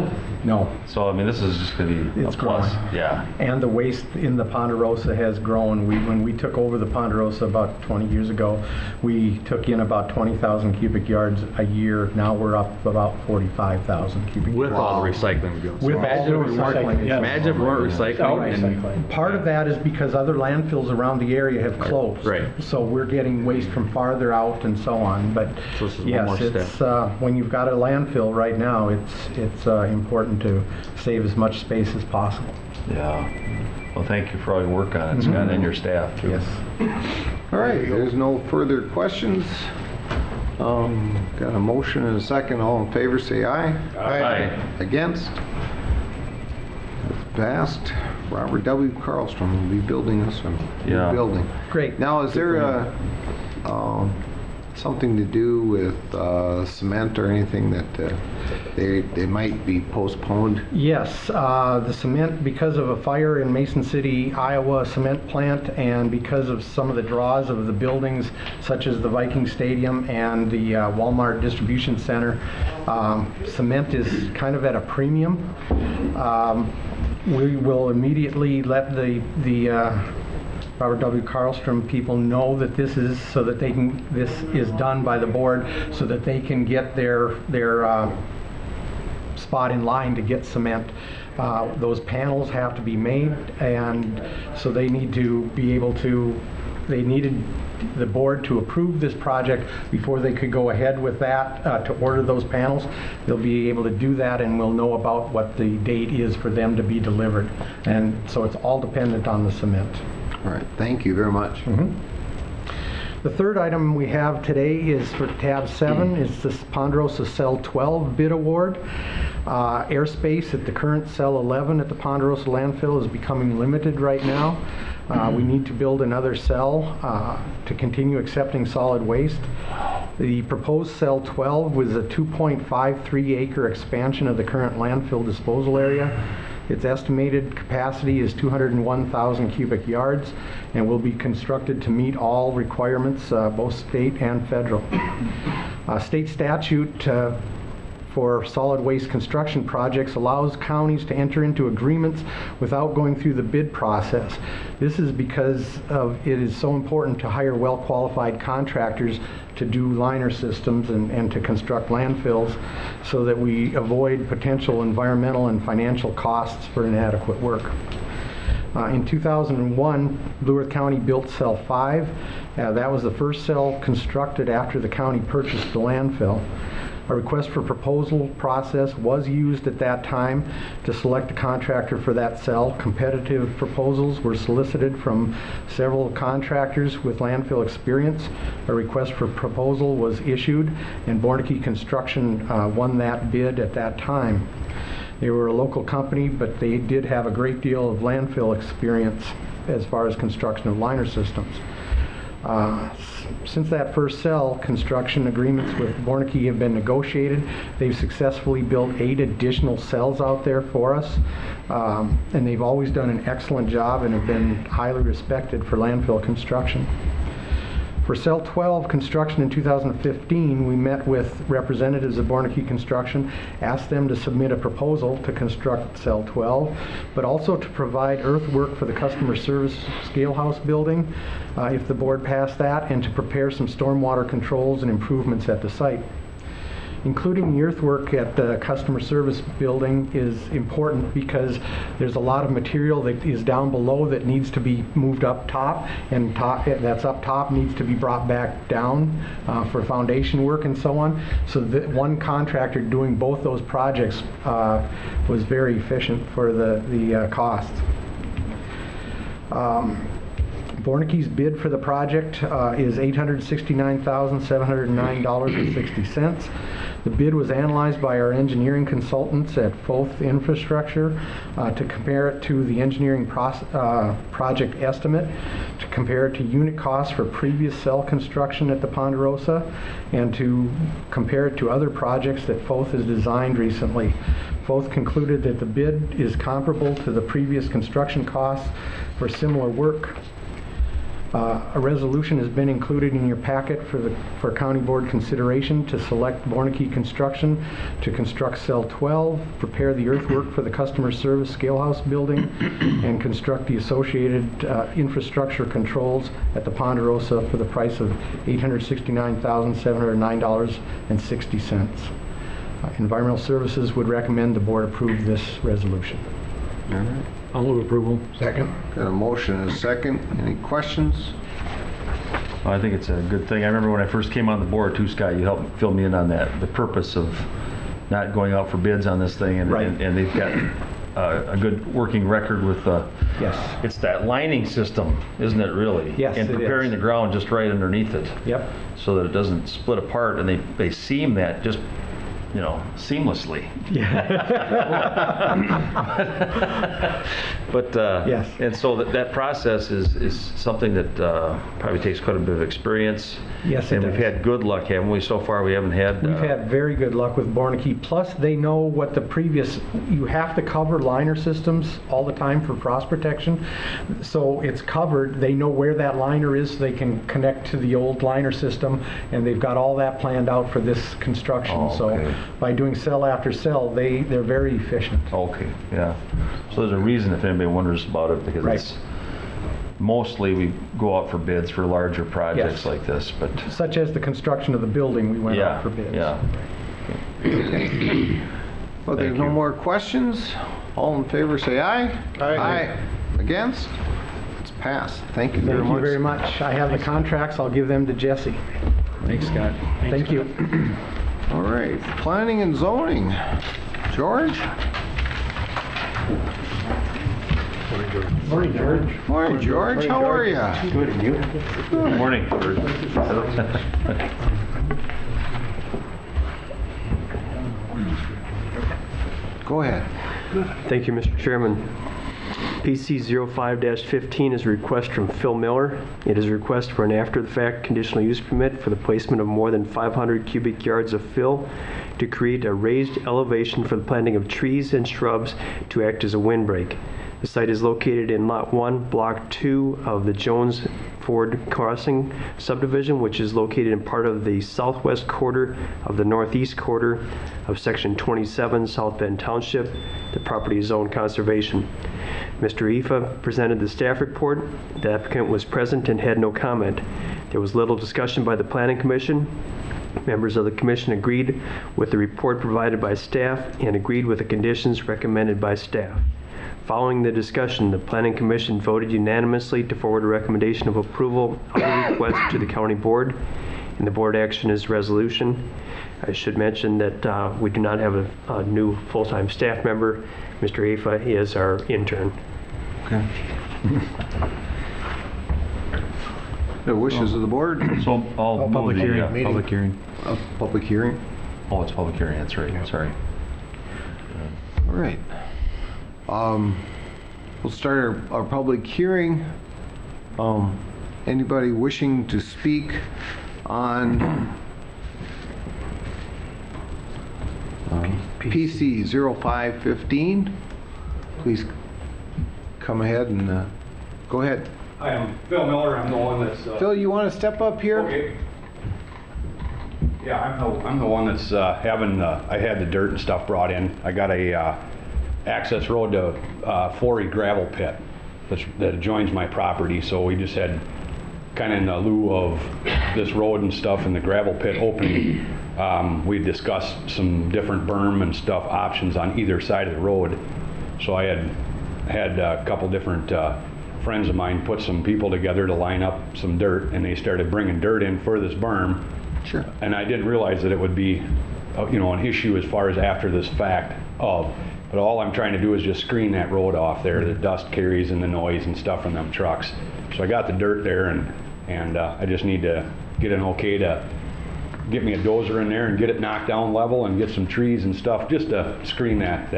No. So I mean, this is just going to be a plus. Yeah. And the waste in the Ponderosa has grown. When we took over the Ponderosa about 20 years ago, we took in about 20,000 cubic yards a year. Now we're up about 45,000 cubic yards. With all the recycling we do. With all the recycling. Imagine if we weren't recycling. Part of that is because other landfills around the area have closed. Right. So we're getting waste from farther out and so on. But So this is one yes, more it's step. when you've got a landfill right now, it's important to save as much space as possible. Yeah. Well, thank you for all your work on it, Scott, and your staff too. Yes. All right, there's no further questions. Got a motion and a second. All in favor, say aye. Aye. Against? It's passed. Robert W. Carlstrom will be building this one. Yeah. Building. Great. Now, is there something to do with cement or anything that they might be postponed? Yes, the cement, because of a fire in Mason City, Iowa cement plant, and because of some of the draws of the buildings, such as the Viking Stadium and the Walmart Distribution Center, cement is kind of at a premium. We will immediately let the Robert W. Carlstrom people know that this is so that they can. This is done by the board so that they can get their spot in line to get cement. Those panels have to be made, and so they need to be able to. They needed the board to approve this project before they could go ahead with that to order those panels. They'll be able to do that, and we'll know about what the date is for them to be delivered. And so it's all dependent on the cement. All right, thank you very much. The third item we have today is for tab 7. It's this Ponderosa Cell 12 bid award. Airspace at the current Cell 11 at the Ponderosa landfill is becoming limited right now. We need to build another cell to continue accepting solid waste. The proposed Cell 12 was a 2.53 acre expansion of the current landfill disposal area. Its estimated capacity is 201,000 cubic yards and will be constructed to meet all requirements, both state and federal. State statute for solid waste construction projects allows counties to enter into agreements without going through the bid process. This is because it is so important to hire well-qualified contractors to do liner systems and to construct landfills so that we avoid potential environmental and financial costs for inadequate work. In 2001, Blue Earth County built Cell 5. That was the first cell constructed after the county purchased the landfill. A request for proposal process was used at that time to select a contractor for that cell. Competitive proposals were solicited from several contractors with landfill experience. A request for proposal was issued, and Borneke Construction won that bid at that time. They were a local company, but they did have a great deal of landfill experience as far as construction of liner systems. Since that first cell, construction agreements with Borneke have been negotiated. They've successfully built 8 additional cells out there for us, and they've always done an excellent job and have been highly respected for landfill construction. For Cell 12 construction in 2015, we met with representatives of Borneke Construction, asked them to submit a proposal to construct Cell 12, but also to provide earthwork for the customer service scale house building, if the board passed that, and to prepare some stormwater controls and improvements at the site. Including the earthwork at the customer service building is important because there's a lot of material that is down below that needs to be moved up top, and that's up top needs to be brought back down for foundation work and so on. So that one contractor doing both those projects was very efficient for the costs. Borneke's bid for the project is $869,709.60. The bid was analyzed by our engineering consultants at Foth Infrastructure to compare it to the engineering project estimate, to compare it to unit costs for previous cell construction at the Ponderosa, and to compare it to other projects that Foth has designed recently. Foth concluded that the bid is comparable to the previous construction costs for similar work. A resolution has been included in your packet for County Board consideration to select Borneke Construction to construct Cell 12, prepare the earthwork for the customer service scale house building, and construct the associated infrastructure controls at the Ponderosa for the price of $869,709.60. Environmental Services would recommend the board approve this resolution. All right. I'll move approval. Second. Got a motion and a second. Any questions? I think it's a good thing. I remember when I first came on the board too, Scott, you helped fill me in on that, the purpose of not going out for bids on this thing, and, Right. and they've got a good working record with Yes. it's that lining system, isn't it really? Yes, And it preparing is. the ground just right underneath it. Yep. So that it doesn't split apart, and they seam that just, seamlessly. But Yes. and so that process is something that probably takes quite a bit of experience. Yes, it and we've does. had good luck, haven't we? So far, we haven't had. We've had very good luck with Borneke. Plus, they know what the previous, you have to cover liner systems all the time for frost protection. So it's covered. They know where that liner is, so they can connect to the old liner system, and they've got all that planned out for this construction. Oh, okay. So by doing cell after cell, they're very efficient. Okay, yeah. So there's a reason if anybody wonders about it, because Right. it's mostly we go out for bids for larger projects Yes. like this, but Such as the construction of the building, we went yeah, out for bids. yeah. Well, there's no more questions. All in favor, say aye. Aye. Against? It's passed. Thank you very Thank much. you very much. I have the contracts. I'll give them to Jesse. Thanks, Scott. Thank you. All right, planning and zoning. George? Morning, George. Morning, George. How are you? Good, and you? Good morning. Go ahead. Thank you, Mr. Chairman. PC 05-15 is a request from Phil Miller. It is a request for an after-the-fact conditional use permit for the placement of more than 500 cubic yards of fill to create a raised elevation for the planting of trees and shrubs to act as a windbreak. The site is located in Lot 1, Block 2 of the Jones Ford Crossing subdivision, which is located in part of the southwest quarter of the northeast quarter of Section 27, South Bend Township. The property is zoned conservation. Mr. Ifa presented the staff report. The applicant was present and had no comment. There was little discussion by the Planning Commission. Members of the commission agreed with the report provided by staff and agreed with the conditions recommended by staff. Following the discussion, the Planning Commission voted unanimously to forward a recommendation of approval of the request to the County Board, and the board action is resolution. I should mention that we do not have a new full-time staff member. Mr. Afa is our intern. Okay. The wishes of the board? So I'll move Public the, hearing, public hearing. Public hearing? oh, it's public hearing, that's right, sorry. All right. We'll start our public hearing. Anybody wishing to speak on PC 0515, please come ahead and go ahead. Hi, I'm Phil Miller. I'm the one that's... Phil, you want to step up here? Okay. Yeah, I'm the one that's I had the dirt and stuff brought in. I got a access road to Forey gravel pit that adjoins my property, so we just had, kind of in the lieu of this road and stuff and the gravel pit opening, we discussed some different berm and stuff options on either side of the road. So I had a couple different friends of mine put some people together to line up some dirt, and they started bringing dirt in for this berm. Sure. And I didn't realize that it would be, an issue as far as after this fact of. But all I'm trying to do is just screen that road off there. The dust carries and the noise and stuff from them trucks. So I got the dirt there, and I just need to get an okay to get me a dozer in there and get it knocked down level and get some trees and stuff just to screen that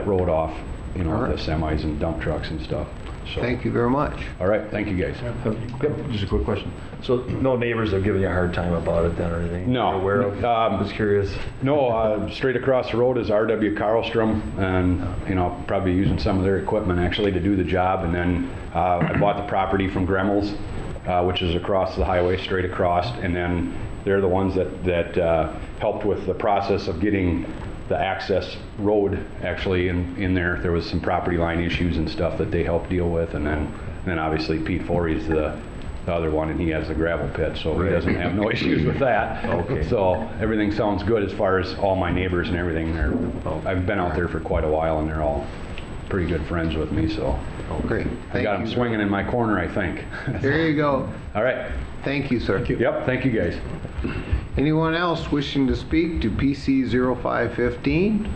road off, All right. the semis and dump trucks and stuff. So, Thank you very much. all right, thank you guys. Yep, just a quick question. So no neighbors have given you a hard time about it then or anything? No. You're aware of? Just curious. No, straight across the road is R.W. Karlstrom, and probably using some of their equipment actually to do the job. And then I bought the property from Gremmel's, which is across the highway, straight across. And then they're the ones that helped with the process of getting the access road actually in there. There was some property line issues and stuff that they helped deal with, and then obviously Pete Forey's the other one, and he has the gravel pit, so he doesn't have no issues with that. Okay. So everything sounds good as far as all my neighbors and everything. I've been out there for quite a while, and they're all pretty good friends with me, so Great. I got them swinging in my corner, I think. There you go. All right. Thank you, sir. Yep, thank you guys. Anyone else wishing to speak to PC 0515?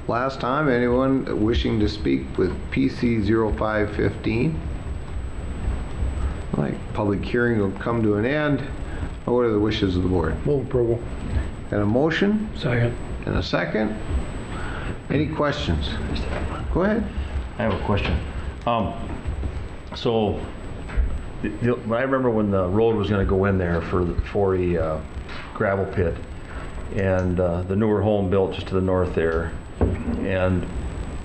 Last time, anyone wishing to speak with PC 0515? Public hearing will come to an end. What are the wishes of the board? Move approval. Got a motion Second. and a second? Any questions? Go ahead. I have a question. So, I remember when the road was going to go in there for the gravel pit, and the newer home built just to the north there, and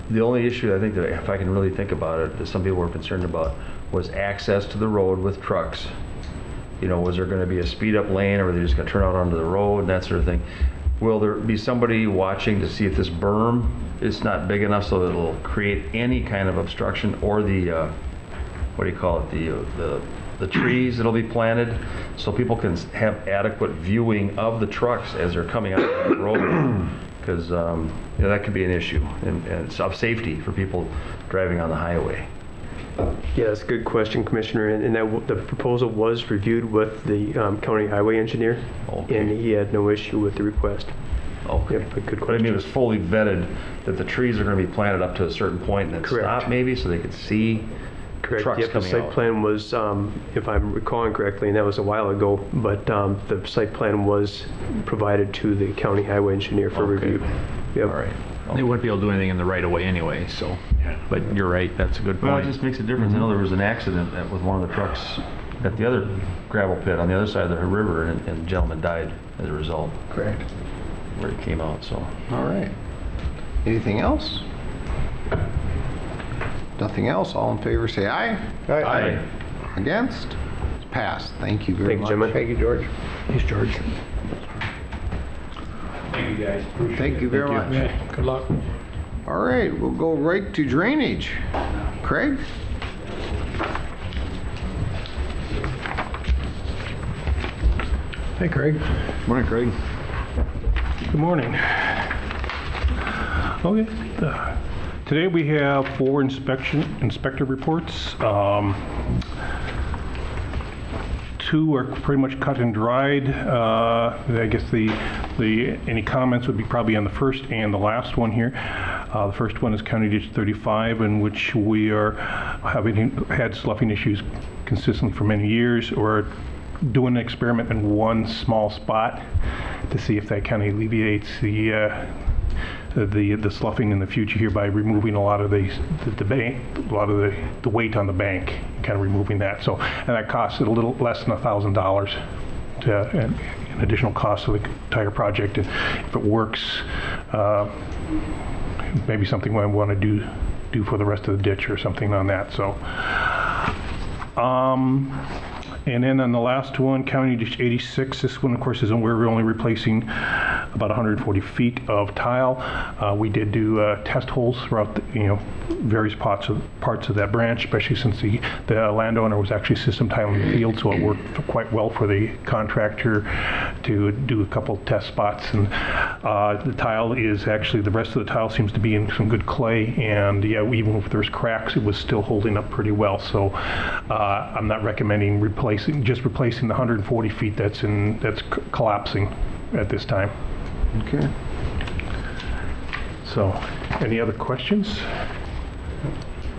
the only issue I think that, if I can really think about it, that some people were concerned about was access to the road with trucks. Was there going to be a speed up lane, or were they just going to turn out onto the road and that sort of thing? Will there be somebody watching to see if this berm is not big enough so that it'll create any kind of obstruction, or the what do you call it, the trees that'll be planted, so people can have adequate viewing of the trucks as they're coming out of the road? Because that could be an issue, and it's of safety for people driving on the highway. Yeah, that's a good question, Commissioner, and the proposal was reviewed with the county highway engineer, Okay. and he had no issue with the request. Okay. Yep, a good But I mean, question. it was fully vetted that the trees are going to be planted up to a certain point and then Correct. stop maybe, so they could see Correct. trucks Yep, the coming site out. plan was, if I'm recalling correctly, and that was a while ago, but the site plan was provided to the county highway engineer for Okay. review. Yep. All right. They wouldn't be able to do anything in the right of way anyway, so. But you're right, that's a good Well, it point. just makes a difference. I know there was an accident with one of the trucks at the other gravel pit on the other side of the river, and the gentleman died as a result Correct. where it came out, so. All right. Anything else? Nothing else? All in favor say aye. Aye. Against? It's passed. Thank you very Thank you, much. gentlemen. Thank you, George. He's George. Thank you guys. Thank you very much. Yeah, good luck. All right, we'll go right to drainage. Craig? Hey, Craig. Morning, Craig. Good morning. Okay. Today we have 4 inspector reports. 2 are pretty much cut and dried. I guess any comments would be probably on the first and the last one here. The first one is County Ditch 35, in which we are had sloughing issues consistently for many years. We're doing an experiment in one small spot to see if that kind of alleviates the sloughing in the future here by removing a lot of the weight on the bank, kind of removing that. So, and that costs a little less than $1,000 an additional cost of the entire project. And if it works, maybe something I want to do for the rest of the ditch or something on that. So. And then on the last one, County Ditch 86, this one, of course, is where we're only replacing about 140 feet of tile. We did do test holes throughout the, various parts of that branch, especially since the landowner was actually system tiling the field, so it worked quite well for the contractor to do a couple test spots. And the tile is actually, the rest of the tile seems to be in some good clay, and yeah, even if there's cracks, it was still holding up pretty well. So I'm not recommending just replacing the 140 feet that's collapsing at this time. Okay. So, any other questions?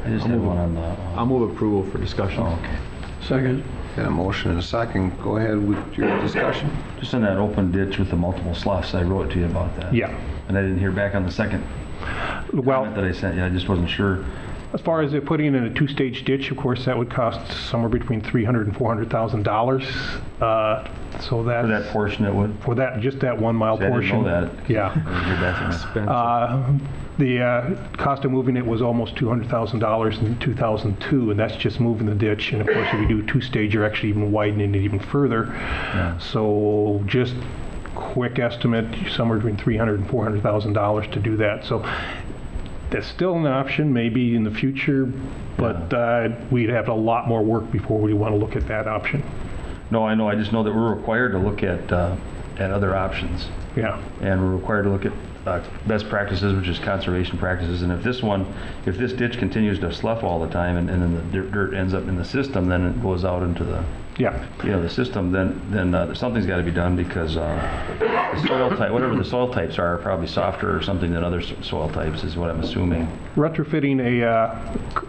I just have one on the... I'll move approval for discussion. Oh, okay. Second. Got a motion and a second. Go ahead with your discussion. Just in that open ditch with the multiple sloughs, I wrote to you about that. Yeah. And I didn't hear back on the second comment that I sent you. I just wasn't sure. As far as putting in a two-stage ditch, of course, that would cost somewhere between $300,000 and $400,000. So that For that portion it would? For that, just that 1 mile portion. I didn't know that. Yeah. The cost of moving it was almost $200,000 in 2002, and that's just moving the ditch. And of course, if you do a two-stage, you're actually even widening it even further. Yeah. So just quick estimate, somewhere between $300,000 and $400,000 to do that. So that's still an option, maybe in the future, but we'd have a lot more work before we want to look at that option. No, I know. I just know that we're required to look at other options. Yeah. And we're required to look at best practices, which is conservation practices. And if this ditch continues to slough all the time, and then the dirt ends up in the system, then it goes out into the the system, then something's got to be done, because the soil type, whatever the soil types are probably softer or something than other soil types, is what I'm assuming. Retrofitting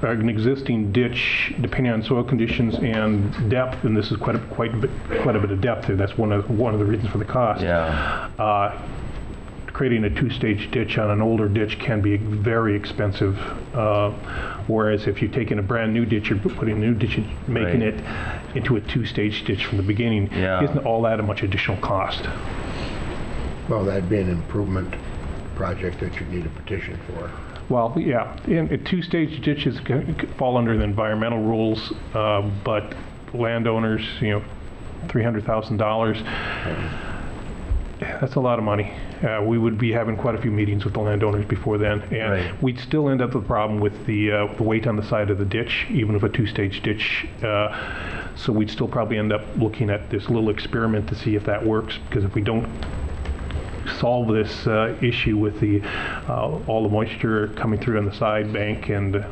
an existing ditch, depending on soil conditions and depth, and this is quite a bit of depth here. That's one of the reasons for the cost. Yeah. Creating a two-stage ditch on an older ditch can be very expensive, whereas if you're taking a brand new ditch, you're putting a new ditch, making it into a two-stage ditch from the beginning, isn't all that much additional cost. Well, that'd be an improvement project that you'd need a petition for. Well, yeah, and two-stage ditches fall under the environmental rules, but landowners, $300,000. That's a lot of money. We would be having quite a few meetings with the landowners before then, and we'd still end up with a problem with the weight on the side of the ditch, even with a two-stage ditch. So we'd still probably end up looking at this little experiment to see if that works, because if we don't solve this issue with all the moisture coming through on the side bank and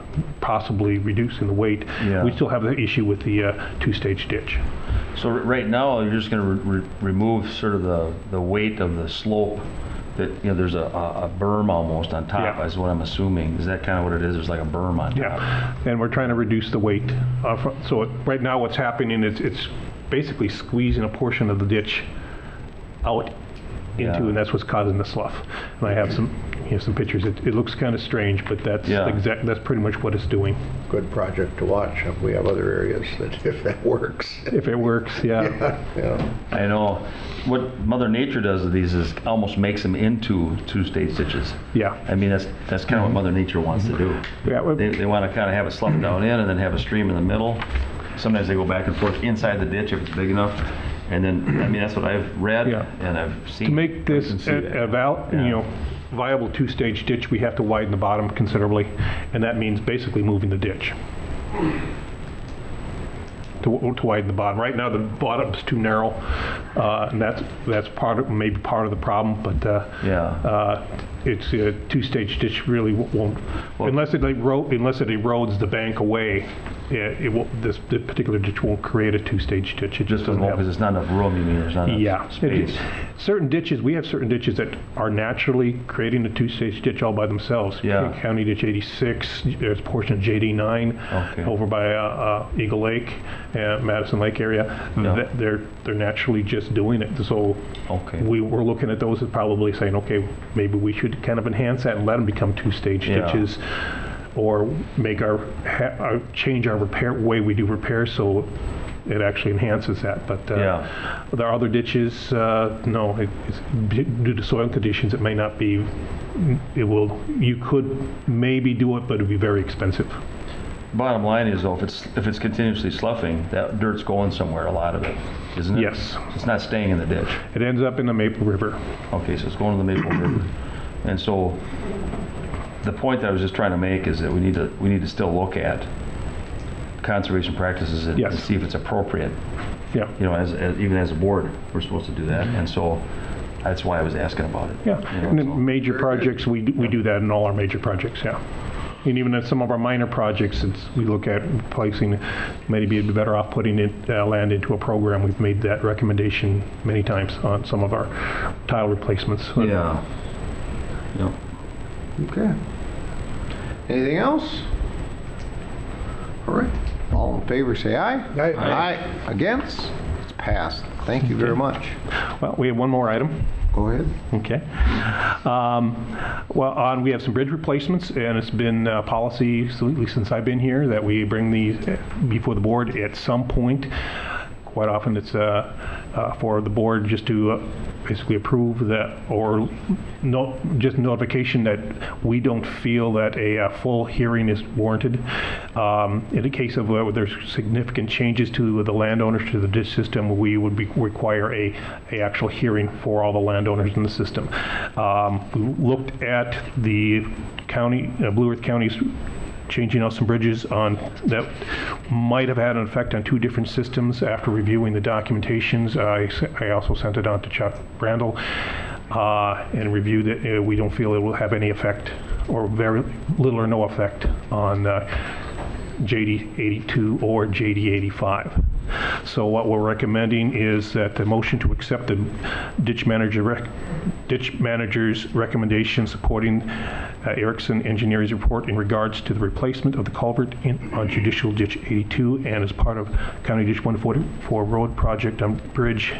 possibly reducing the weight, we still have the issue with the two-stage ditch. So right now, you're just going to remove sort of the weight of the slope. That there's a berm almost on top, is what I'm assuming. Is that kind of what it is? There's like a berm on top. Yeah, and we're trying to reduce the weight. So right now, what's happening is it's basically squeezing a portion of the ditch out into, and that's what's causing the slough. And I have some pictures. It looks kind of strange, but that's that's pretty much what it's doing. Good project to watch. We have other areas that, if that works. If it works, yeah. I know. What Mother Nature does with these is almost makes them into two-stage ditches. Yeah. I mean, that's kind of what Mother Nature wants to do. Yeah. They want to kind of have it slough down in and then have a stream in the middle. Sometimes they go back and forth inside the ditch if it's big enough. And then, I mean, that's what I've read and I've seen. To make this viable two-stage ditch, we have to widen the bottom considerably, and that means basically moving the ditch to widen the bottom. Right now, the bottom's too narrow, and that's maybe part of the problem. But it's a two-stage ditch really won't, unless it erodes the bank away, it will, this particular ditch won't create a two-stage ditch. It just doesn't have. Because it's not enough room, you mean, there's not enough space. Certain ditches, we have certain ditches that are naturally creating a two-stage ditch all by themselves. Yeah. County Ditch 86, there's a portion of JD 9 over by Eagle Lake, Madison Lake area. Yeah. They're naturally just doing it. So we're looking at those as probably saying, okay, maybe we should kind of enhance that and let them become two-stage ditches, or make change our way we do repairs so it actually enhances that. But there are other ditches, no, it's due to soil conditions, it may not be, you could maybe do it, but it'd be very expensive. Bottom line is, though, if it's continuously sloughing, that dirt's going somewhere, a lot of it, isn't it? Yes. It's not staying in the ditch. It ends up in the Maple River. Okay, so it's going to the Maple River. And so the point that I was just trying to make is that we need to still look at conservation practices and see if it's appropriate. Yeah. You know, even as a board, we're supposed to do that. And so that's why I was asking about it. Yeah. You know, and in major projects, we do that in all our major projects, And even at some of our minor projects, we look at placing, maybe it'd be better off putting land into a program. We've made that recommendation many times on some of our tile replacements. Yeah. Yep. Okay. Anything else? All right. All in favor, say aye. Aye. Aye. Against? It's passed. Thank you very much. Well, we have one more item. Go ahead. Okay. We have some bridge replacements, and it's been policy, at least since I've been here, that we bring these before the board at some point. Quite often it's for the board just to basically approve that, or just notification that we don't feel that a full hearing is warranted. In the case of there's significant changes to the landowners to the ditch system, we would require a actual hearing for all the landowners in the system. We looked at the county, Blue Earth County's changing out some bridges that might have had an effect on two different systems. After reviewing the documentations, I also sent it on to Chuck Brandel and reviewed it. We don't feel it will have any effect, or very little or no effect, on JD 82 or JD 85. So what we're recommending is that the motion to accept the ditch manager's recommendation supporting Erickson Engineering's report in regards to the replacement of the culvert on Judicial Ditch 82 and as part of County Ditch 144 road project on Bridge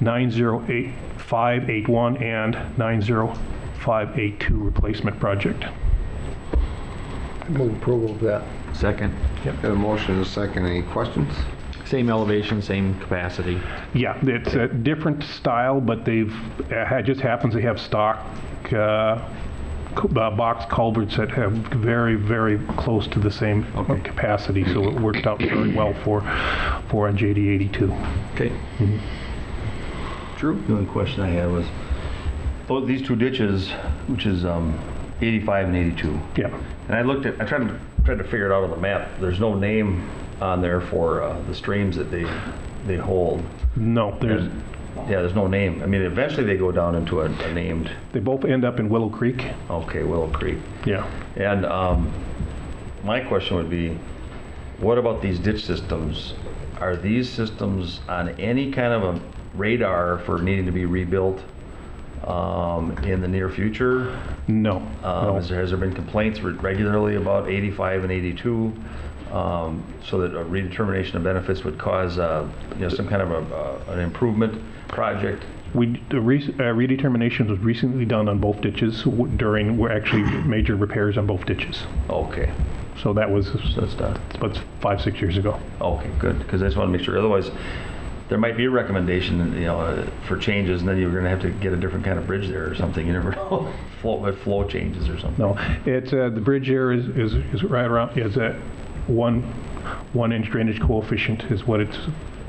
90581 and 90582 replacement project. Move approval of that. Second. Got a motion and a second. Any questions? Same elevation, same capacity. Yeah, it's a different style, but it just happens they have stock box culverts that have very, very close to the same capacity, so it worked out very well for on JD 82. Okay. Drew? The only question I had was, these two ditches, which is 85 and 82. Yeah. And I tried to figure it out on the map. There's no name on there for the streams that they hold. No, there's no name. I mean, eventually they go down into a named. They both end up in Willow Creek. Okay, Willow Creek. Yeah. And my question would be, what about these ditch systems? Are these systems on any kind of a radar for needing to be rebuilt in the near future? No. Has there been complaints regularly about 85 and 82? So that a redetermination of benefits would cause some kind of an improvement project? Redetermination was recently done on both ditches were actually major repairs on both ditches. Okay. So that was that's done. About 5-6 years ago. Okay, good. Because I just want to make sure. Otherwise, there might be a recommendation, for changes, and then you're going to have to get a different kind of bridge there or something. You never know. flow changes or something. No, it's the bridge here is right around. Is at 1 inch drainage coefficient is what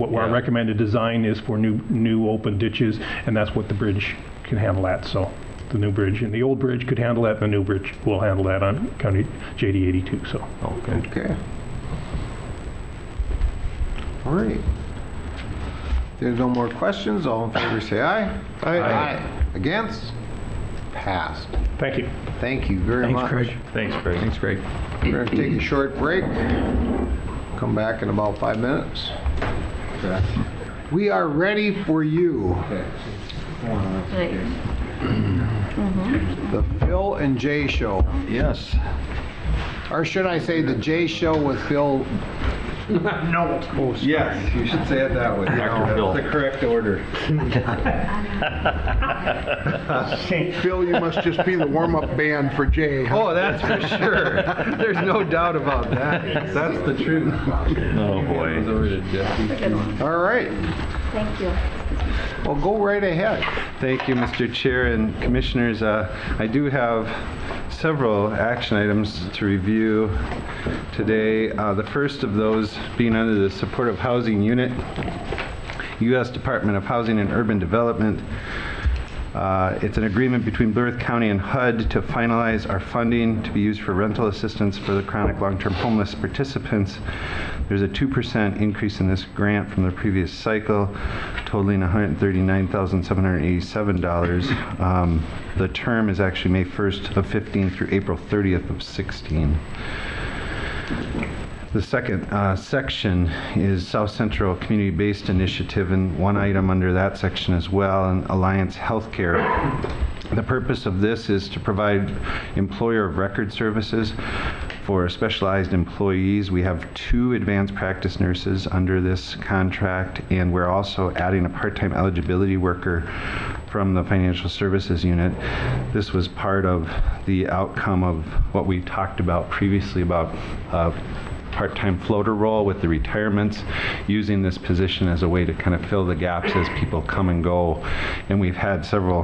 our recommended design is for new open ditches, and that's what the bridge can handle at. So the new bridge and the old bridge could handle that, and the new bridge will handle that on County JD 82. So okay. All right. If there's no more questions, all in favor say aye. Aye. Against? passed. Thank you. Thank you very much. Thanks, Craig. Thanks, Greg. We're going to take a short break. Come back in about 5 minutes. We are ready for you. The Phil and Jay Show. Yes. Or should I say the Jay Show with Phil? No. Yes, you should say it that way. Dr. Phil. That's the correct order. Phil, you must just be the warm-up band for Jay. Huh? Oh, that's for sure. There's no doubt about that. That's the truth. Oh, boy. All right. Thank you. Well, go right ahead. Thank you, Mr. Chair and Commissioners. I do have several action items to review today. The first of those being under the Supportive Housing Unit, U.S. Department of Housing and Urban Development. It's an agreement between Blue Earth County and HUD to finalize our funding to be used for rental assistance for the chronic long-term homeless participants. There's a 2% increase in this grant from the previous cycle, totaling $139,787. The term is actually May 1st of 15 through April 30th of 16. The second section is South Central Community-Based Initiative, and one item under that section as well, and Alliance Healthcare. The purpose of this is to provide employer of record services for specialized employees. We have 2 advanced practice nurses under this contract, and we're also adding a part-time eligibility worker from the Financial Services Unit. This was part of the outcome of what we talked about previously about part-time floater role with the retirements, using this position as a way to kind of fill the gaps as people come and go. And we've had several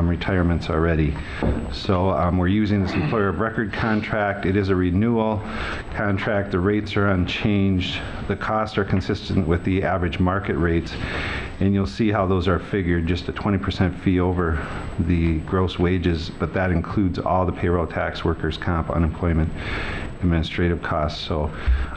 retirements already. So we're using this employer of record contract. It is a renewal contract. The rates are unchanged. The costs are consistent with the average market rates. And you'll see how those are figured, just a 20% fee over the gross wages, but that includes all the payroll tax, workers' comp, unemployment, administrative costs. So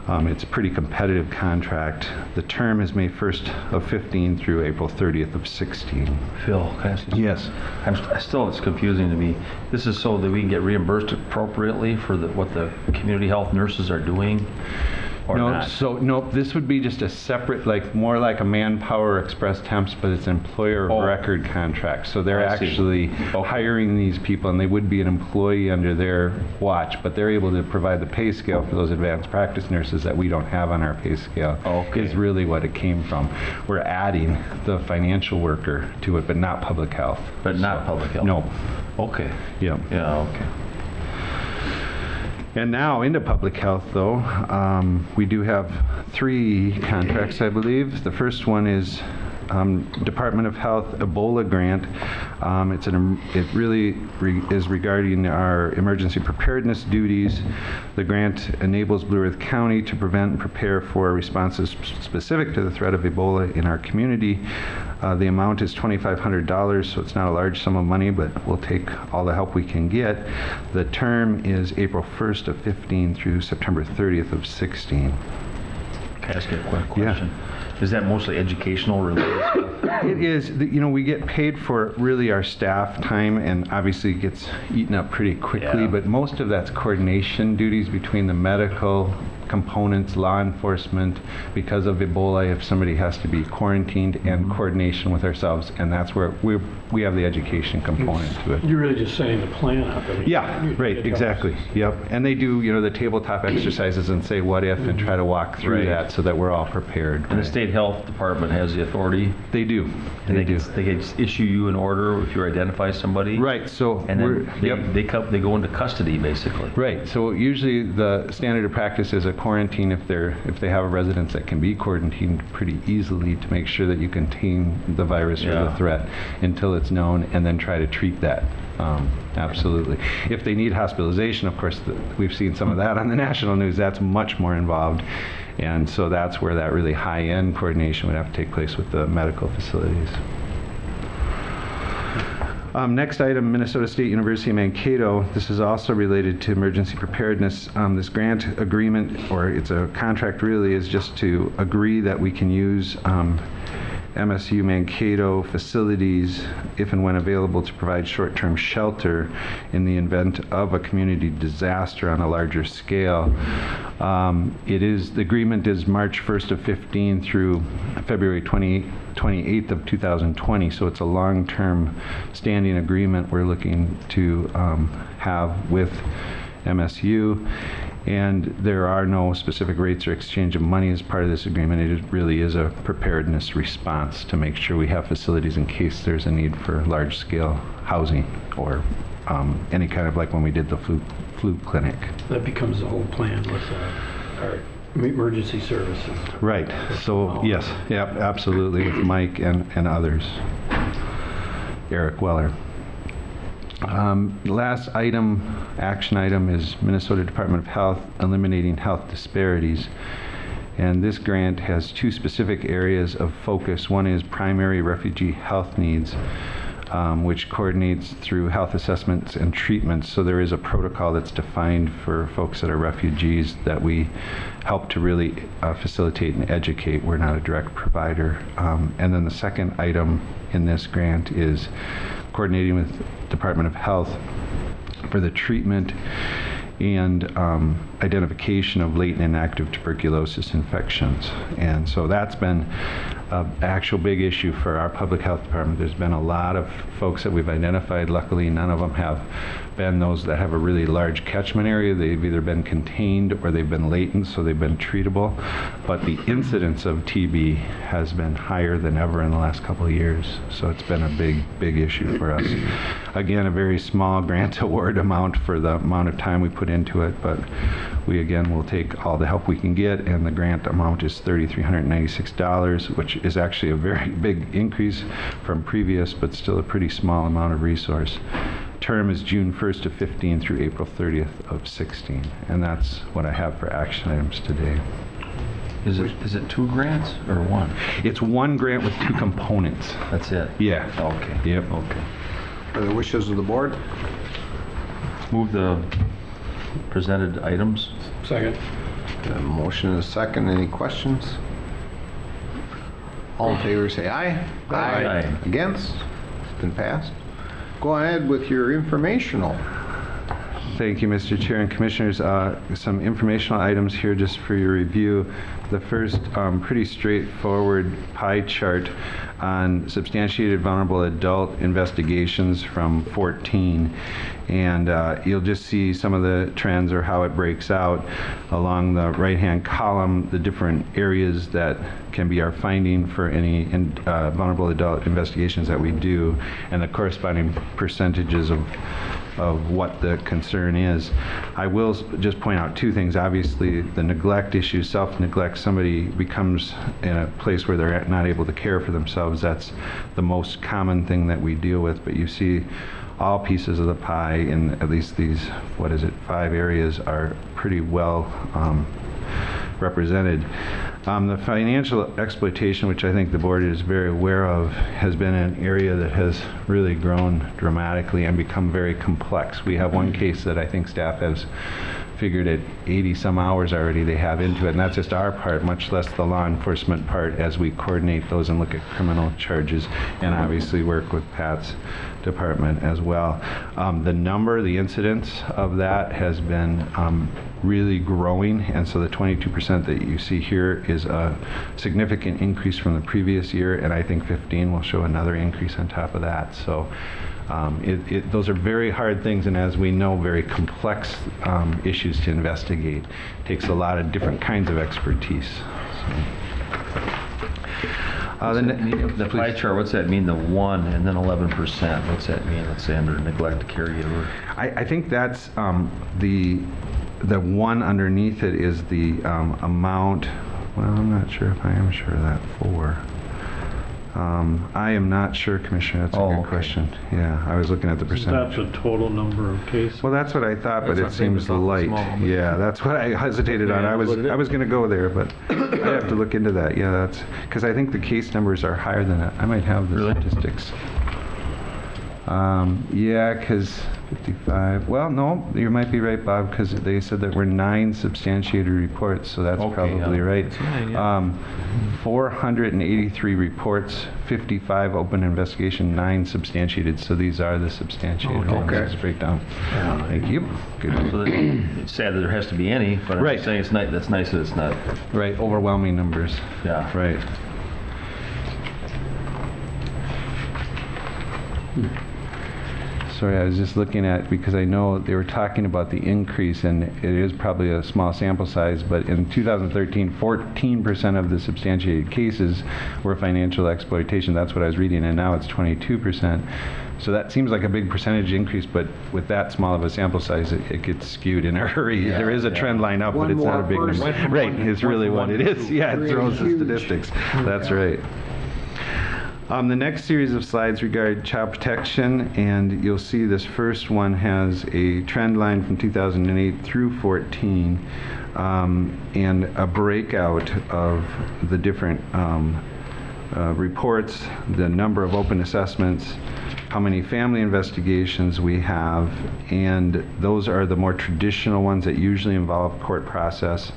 it's a pretty competitive contract. The term is May 1st of 15 through April 30th of 16. Phil, can I ask you? Yes. It's confusing to me. This is so that we can get reimbursed appropriately for what the community health nurses are doing? Or no, not? so nope, this would be just a separate, more like a Manpower Express Temps, but it's an employer of record contract. So they're actually hiring these people, and they would be an employee under their watch, but they're able to provide the pay scale for those advanced practice nurses that we don't have on our pay scale. Is really what it came from. We're adding the financial worker to it, but not public health. But not public health? No. Okay. Yeah. Yeah, okay. And now into public health, though, we do have 3 contracts, I believe. The first one is Department of Health Ebola grant. It really is regarding our emergency preparedness duties. The grant enables Blue Earth County to prevent and prepare for responses specific to the threat of Ebola in our community. The amount is $2,500, so it's not a large sum of money, but we'll take all the help we can get. The term is April 1st of 15 through September 30th of 16. Can I ask you a quick question? Yeah. Is that mostly educational related stuff? It is. We get paid for really our staff time, and obviously it gets eaten up pretty quickly, but most of that's coordination duties between the medical components, law enforcement, because of Ebola, if somebody has to be quarantined, and coordination with ourselves, and that's where we have the education component to it. You're really just setting the plan up. Yeah, right, exactly. Yep. And they do, the tabletop exercises and say what if and try to walk through that so that we're all prepared. And the state health department has the authority? They do. And they can issue you an order if you identify somebody? Right. So and then they go into custody, basically. Right. So usually the standard of practice is a quarantine if they have a residence that can be quarantined pretty easily to make sure that you contain the virus or the threat until it's known, and then try to treat that. Absolutely. If they need hospitalization, of course, we've seen some of that on the national news. That's much more involved. And so that's where that really high-end coordination would have to take place with the medical facilities. Next item, Minnesota State University Mankato. This is also related to emergency preparedness. This grant agreement, or it's a contract really, is just to agree that we can use MSU Mankato facilities, if and when available, to provide short-term shelter in the event of a community disaster on a larger scale. The agreement is March 1st of 15 through February 28th of 2020, so it's a long-term standing agreement we're looking to have with MSU. And there are no specific rates or exchange of money as part of this agreement. It really is a preparedness response to make sure we have facilities in case there's a need for large-scale housing or any kind of, like when we did the flu clinic. That becomes the whole plan with our emergency services. Right. So yes, yeah, absolutely, with Mike and others. Eric Weller. Last action item is Minnesota Department of Health eliminating health disparities. And this grant has two specific areas of focus. One is primary refugee health needs, which coordinates through health assessments and treatments. So there is a protocol that's defined for folks that are refugees that we help to really facilitate and educate. We're not a direct provider. And then the second item in this grant is coordinating with Department of Health for the treatment and identification of latent and active tuberculosis infections. And so that's been an actual big issue for our public health department. There's been a lot of folks that we've identified. Luckily, none of them have been those that have a really large catchment area. They've either been contained or they've been latent, so they've been treatable. But the incidence of TB has been higher than ever in the last couple of years. So it's been a big issue for us. Again, a very small grant award amount for the amount of time we put into it, but we again will take all the help we can get, and the grant amount is $3,396, which is actually a very big increase from previous, but still a pretty small amount of resource. Term is June 1st of 15 through April 30th of 16, and that's what I have for action items today. Is it two grants or one? It's one grant with two components. That's it? Yeah. Okay. Yep. Okay. Are the wishes of the board? Move the presented items. Second. A motion and a second. Any questions? All in favor say aye. Aye. Against? It's been passed. Go ahead with your informational. Thank you, Mr. Chair and Commissioners. Some informational items here just for your review. The first, pretty straightforward pie chart on substantiated vulnerable adult investigations from 14. And you'll just see some of the trends or how it breaks out along the right-hand column, the different areas that can be our finding for any vulnerable adult investigations that we do, and the corresponding percentages of what the concern is. I will just point out two things. Obviously, the neglect issue, self-neglect, somebody becomes in a place where they're not able to care for themselves. That's the most common thing that we deal with, but you see all pieces of the pie in at least these, 5 areas are pretty well represented. The financial exploitation, which I think the board is very aware of, has been an area that has really grown dramatically and become very complex. We have one case that I think staff has figured at 80 some hours already they have into it, and that's just our part, much less the law enforcement part as we coordinate those and look at criminal charges and obviously work with Pat's department as well. The incidence of that has been really growing, and so the 22% that you see here is a significant increase from the previous year, and I think 15 will show another increase on top of that. So those are very hard things, and as we know, very complex issues to investigate. It takes a lot of different kinds of expertise. The pie chart, what's that mean, the 1 and then 11%? What's that mean, let's say, under neglect caregiver? I think that's the 1 underneath it is the amount. Well, I'm not sure if I am sure of that 4. I am not sure, Commissioner. That's a good question. Yeah, I was looking at the percentage. That's the total number of cases. Well, that's what I thought, but it seems light. Yeah, that's what I hesitated on. I was going to go there, but I have to look into that. Yeah, that's because I think the case numbers are higher than that. I might have the statistics. Yeah, because 55. Well, no, you might be right, Bob, because they said there were 9 substantiated reports, so that's Okay, probably yeah. right. That's 9, yeah. 483 reports, 55 open investigation, 9 substantiated. So these are the substantiated ones. Okay. Let's break down. Thank you. Good. So it's sad that there has to be any, but I'm Right. just saying it's nice, that's nice that it's not. Right, overwhelming numbers. Yeah. Right. Sorry, I was just looking at, because I know they were talking about the increase, and it is probably a small sample size, but in 2013, 14% of the substantiated cases were financial exploitation. That's what I was reading, and now it's 22%. So that seems like a big percentage increase, but with that small of a sample size, it gets skewed in a hurry. There is a trend line up, but it's not a big number. Right, it's really what it is. Yeah, it throws the statistics. That's right. The next series of slides regard child protection, and you'll see this first one has a trend line from 2008 through 14, and a breakout of the different reports, the number of open assessments, how many family investigations we have, and those are the more traditional ones that usually involve court process.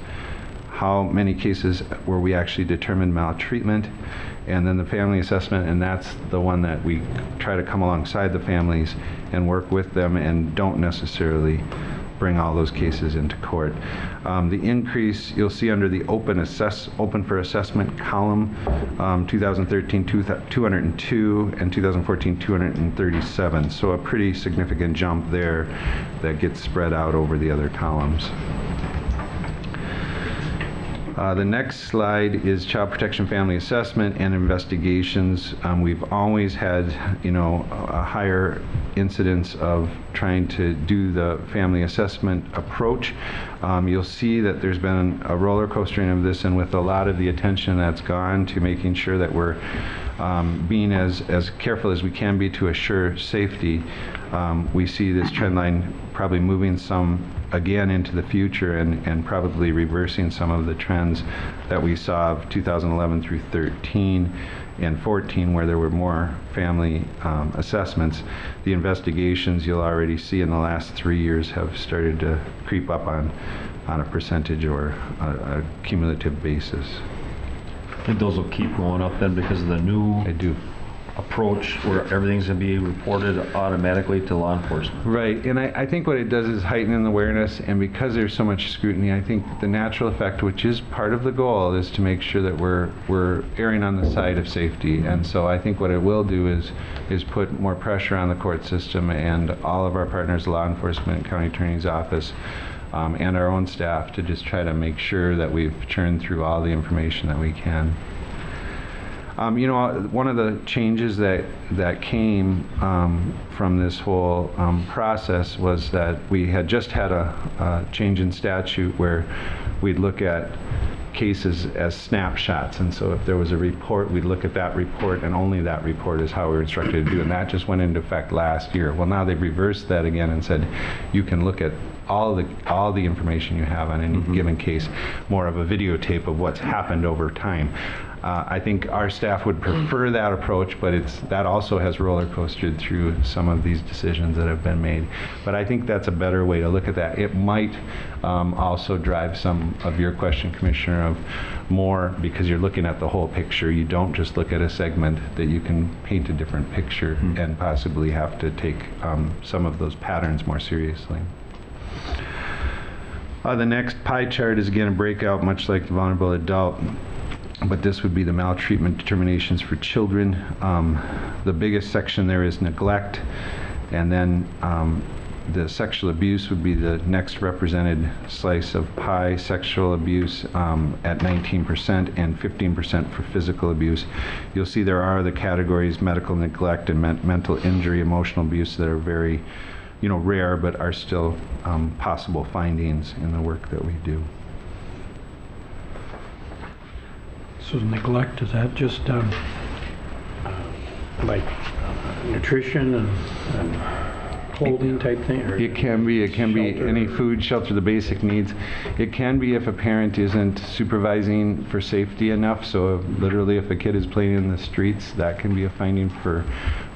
How many cases where we actually determined maltreatment, and then the family assessment, and that's the one that we try to come alongside the families and work with them and don't necessarily bring all those cases into court. The increase you'll see under the open for assessment column, 2013 202 and 2014 237. So a pretty significant jump there that gets spread out over the other columns. The next slide is child protection family assessment and investigations. We've always had, a higher incidence of trying to do the family assessment approach. You'll see that there's been a roller coastering of this, and with a lot of the attention that's gone to making sure that we're being as careful as we can be to assure safety, we see this trend line probably moving some again into the future and probably reversing some of the trends that we saw of 2011 through 13 and 14, where there were more family assessments. The investigations you'll already see in the last 3 years have started to creep up on a percentage or a cumulative basis. I think those will keep going up then because of the new approach where everything's going to be reported automatically to law enforcement. Right, and I think what it does is heighten the awareness, and because there's so much scrutiny, I think the natural effect, which is part of the goal, is to make sure that we're erring on the side of safety. And so I think what it will do is put more pressure on the court system and all of our partners, law enforcement, county attorney's office, and our own staff, to just try to make sure that we've churned through all the information that we can. One of the changes that came from this whole process was that we had just had a change in statute where we'd look at cases as snapshots, and so if there was a report, we'd look at that report, and only that report is how we were instructed to do, and that just went into effect last year. Well, now they've reversed that again and said you can look at all the information you have on any given case, more of a videotape of what's happened over time. I think our staff would prefer that approach, but that also has roller coastered through some of these decisions that have been made. But I think that's a better way to look at that. It might also drive some of your question, Commissioner, of more, because you're looking at the whole picture. You don't just look at a segment, that you can paint a different picture and possibly have to take some of those patterns more seriously. The next pie chart is again a breakout, much like the vulnerable adult, but this would be the maltreatment determinations for children. The biggest section there is neglect, and then the sexual abuse would be the next represented slice of pie. Sexual abuse at 19% and 15% for physical abuse. You'll see there are the categories medical neglect and mental injury, emotional abuse that are very rare, but are still possible findings in the work that we do. So neglect, is that just like nutrition and clothing type thing? Or it can be any food, shelter, the basic needs. It can be if a parent isn't supervising for safety enough. So literally if a kid is playing in the streets, that can be a finding for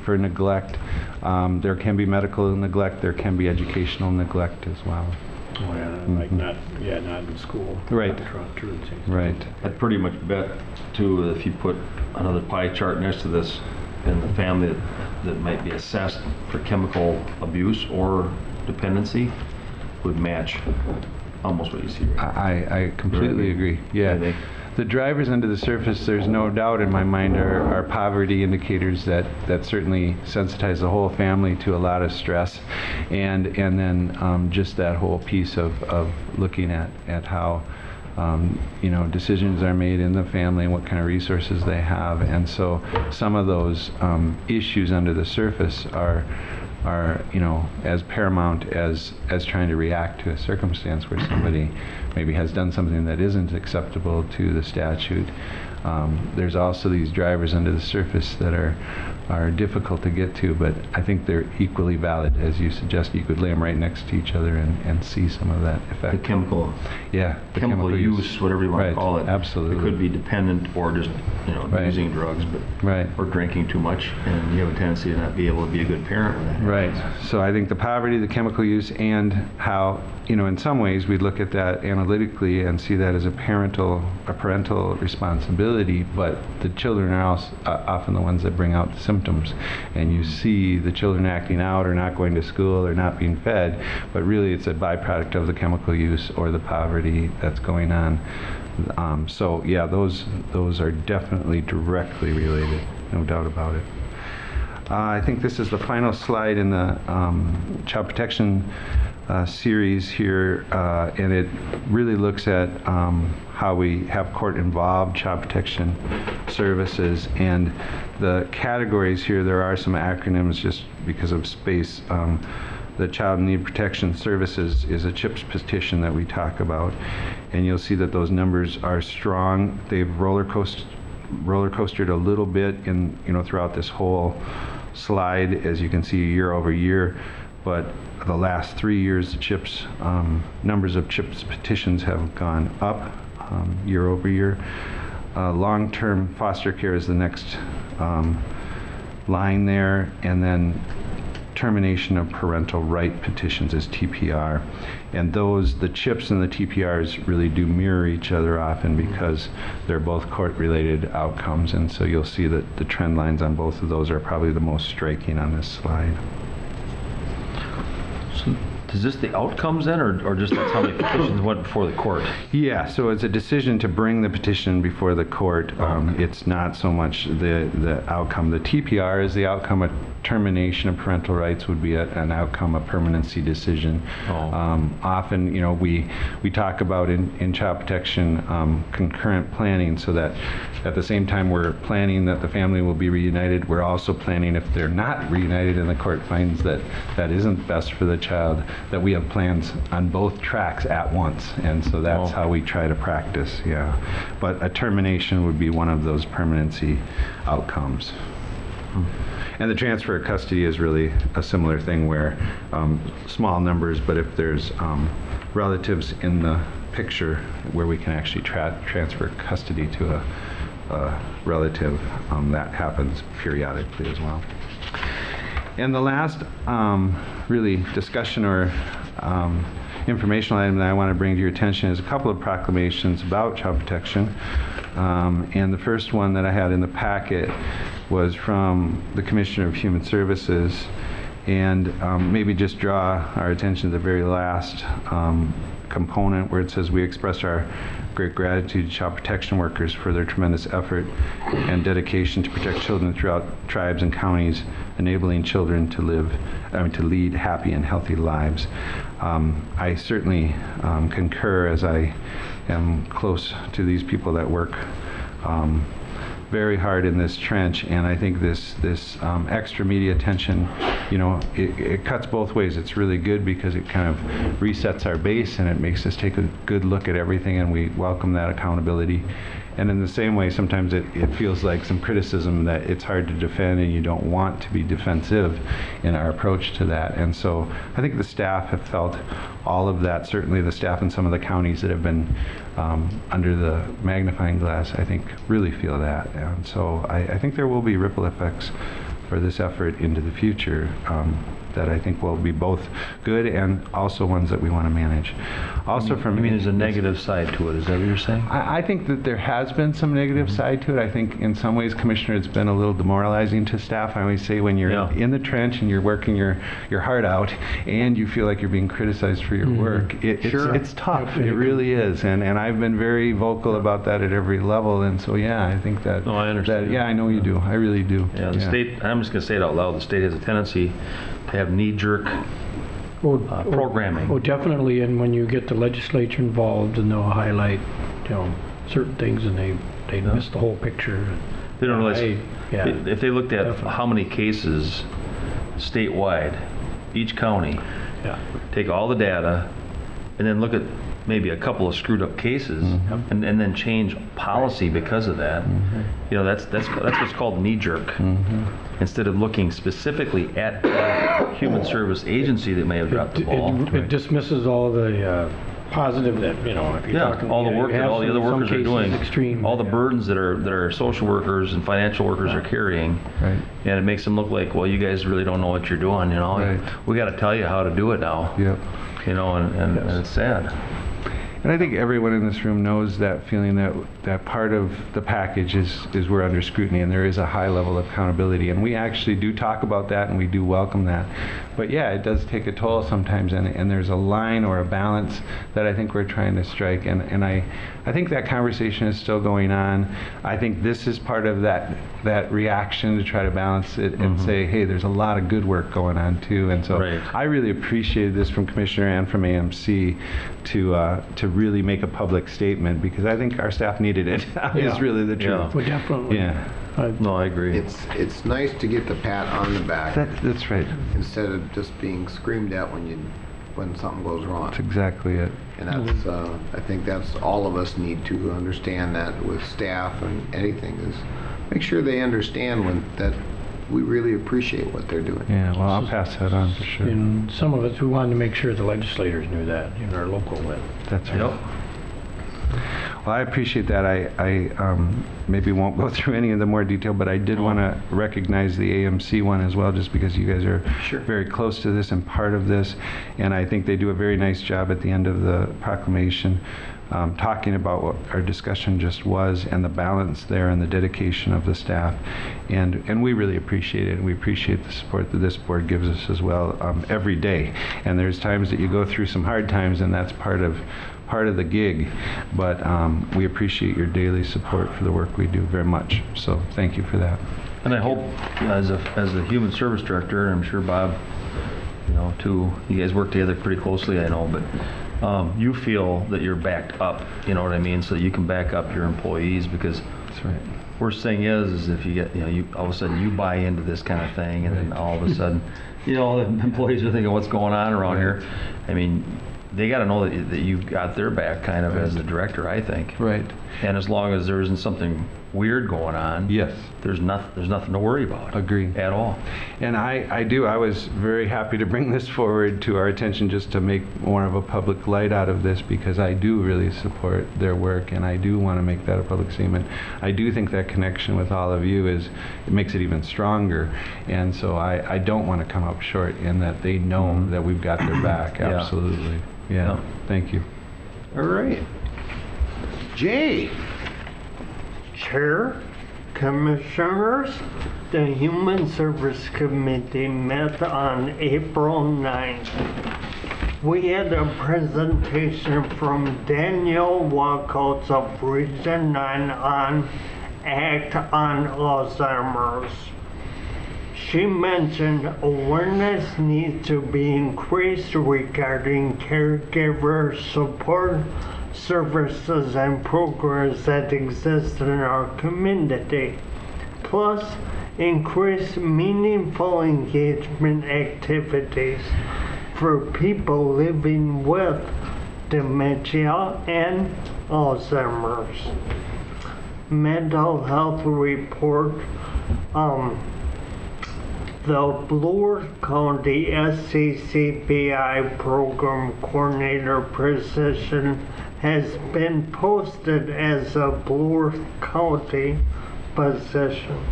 for neglect. There can be medical neglect, there can be educational neglect as well. Oh, yeah, like not in school. Right. Right. I'd pretty much bet too, if you put another pie chart next to this, and the family that might be assessed for chemical abuse or dependency would match almost what you see right now. I completely agree. Yeah. The drivers under the surface, there's no doubt in my mind, are poverty indicators that certainly sensitize the whole family to a lot of stress, and then just that whole piece of looking at how decisions are made in the family and what kind of resources they have, and so some of those issues under the surface are as paramount as trying to react to a circumstance where somebody maybe has done something that isn't acceptable to the statute. There's also these drivers under the surface that are difficult to get to, but I think they're equally valid. As you suggest, you could lay them right next to each other and see some of that effect. The chemical, the chemical use, whatever you want to call it. Absolutely. It could be dependent or just using drugs, but or drinking too much, and you have a tendency to not be able to be a good parent when that happens. Right. So I think the poverty, the chemical use, and how in some ways we look at that analytically and see that as a parental responsibility, but the children are also often the ones that bring out the symptoms, and you see the children acting out or not going to school or not being fed, but really it's a byproduct of the chemical use or the poverty that's going on. So yeah, those are definitely directly related, no doubt about it. I think this is the final slide in the child protection series here, and it really looks at how we have court-involved child protection services, and the categories here, there are some acronyms just because of space. The Child Need Protection Services is a CHIPS petition that we talk about, and you'll see that those numbers are strong. They've roller coastered a little bit in throughout this whole slide, as you can see, year over year, but the last 3 years, the CHIPS numbers of CHIPS petitions have gone up year over year. Long-term foster care is the next line there, and then termination of parental right petitions is TPR, and the CHIPS and the TPRs really do mirror each other often because they're both court-related outcomes, and so you'll see that the trend lines on both of those are probably the most striking on this slide. So is this the outcomes then, or just that's how the petitions went before the court? Yeah, so it's a decision to bring the petition before the court. It's not so much the outcome. The TPR is the outcome. A termination of parental rights would be an outcome, a permanency decision. Often, we talk about in child protection concurrent planning, so that at the same time we're planning that the family will be reunited, we're also planning if they're not reunited and the court finds that that isn't best for the child, that we have plans on both tracks at once, and so that's how we try to practice, But a termination would be one of those permanency outcomes. And the transfer of custody is really a similar thing where small numbers, but if there's relatives in the picture where we can actually transfer custody to a relative, that happens periodically as well. And the last really discussion or informational item that I want to bring to your attention is a couple of proclamations about child protection. And the first one that I had in the packet was from the Commissioner of Human Services, and maybe just draw our attention to the very last component where it says, "We express our great gratitude to child protection workers for their tremendous effort and dedication to protect children throughout tribes and counties, enabling children to lead happy and healthy lives." I certainly concur, as I am close to these people that work very hard in this trench, and I think this extra media attention, it cuts both ways. It's really good because it kind of resets our base and it makes us take a good look at everything, and we welcome that accountability. And in the same way, sometimes it feels like some criticism that it's hard to defend and you don't want to be defensive in our approach to that. And so I think the staff have felt all of that. Certainly the staff in some of the counties that have been under the magnifying glass, I think, really feel that. And so I think there will be ripple effects for this effort into the future that I think will be both good and also ones that we want to manage. Also from I mean, there's a negative side to it, is that what you're saying? I think that there has been some negative side to it. I think in some ways, Commissioner, it's been a little demoralizing to staff. I always say when you're in the trench and you're working your heart out and you feel like you're being criticized for your work, it's tough. It really is. And I've been very vocal about that at every level. And so, yeah, I think that... No, I understand. Yeah, I know you do. I really do. Yeah, the state, I'm just going to say it out loud, the state has a tendency to have knee-jerk programming. Oh, definitely, and when you get the legislature involved and they'll highlight, certain things and they miss the whole picture. They don't realize, if they looked at how many cases statewide, each county, take all the data, and then look at maybe a couple of screwed up cases, and then change policy because of that. That's what's called knee jerk. Instead of looking specifically at the human service agency that may have dropped the ball. It dismisses all the positive that, if you're talking... all the work that all the other workers are doing, all the burdens that our social workers and financial workers are carrying, and it makes them look like, well, you guys really don't know what you're doing, we got to tell you how to do it now. And it's sad. And I think everyone in this room knows that feeling that part of the package is we're under scrutiny and there is a high level of accountability. And we actually do talk about that and we do welcome that. But yeah, it does take a toll sometimes, and there's a line or a balance that I think we're trying to strike. And I think that conversation is still going on. I think this is part of that reaction to try to balance it and say, hey, there's a lot of good work going on too. And so I really appreciated this from Commissioner and from AMC to really make a public statement, because I think our staff needed it. Is really the truth. Well, definitely. No, I agree. It's nice to get the pat on the back. That's right. Instead of just being screamed at when something goes wrong. That's exactly it. And that's I think that's all of us need to understand that with staff and anything, is make sure they understand that we really appreciate what they're doing. Yeah, well, I'll pass that on for sure. And some of us, we wanted to make sure the legislators knew that in our local level. That's right. Well, I appreciate that. I maybe won't go through any of the more detail, but I did want to recognize the AMC one as well, just because you guys are very close to this and part of this. And I think they do a very nice job at the end of the proclamation, talking about what our discussion just was and the balance there and the dedication of the staff. And we really appreciate it, and we appreciate the support that this board gives us as well every day. And there's times that you go through some hard times, and that's part of the gig, but we appreciate your daily support for the work we do very much. So thank you for that. And I hope, as the human service director, and I'm sure Bob, too, you guys work together pretty closely, I know, but you feel that you're backed up, you know what I mean, so that you can back up your employees, because that's right. Worst thing is if you get, you all of a sudden you buy into this kind of thing, and then all of a sudden, the employees are thinking, what's going on around here? I mean, they got to know that you've got their back, kind of, as the director, I think. Right. And as long as there isn't something weird going on, there's nothing to worry about. Agree. At all. And I was very happy to bring this forward to our attention, just to make more of a public light out of this, because I do really support their work, and I do want to make that a public statement. I do think that connection with all of you it makes it even stronger, and so I don't want to come up short in that they know that we've got their back. Absolutely. Yeah. Thank you. All right. Jay. Chair, Commissioners, the Human Service Committee met on April 9th. We had a presentation from Danielle Walkouts of Region 9 on Act on Alzheimer's. She mentioned awareness needs to be increased regarding caregiver support services and programs that exist in our community, plus increase meaningful engagement activities for people living with dementia and Alzheimer's. Mental health report, the Bloor County SCCBI program coordinator position has been posted as a Bloor County position.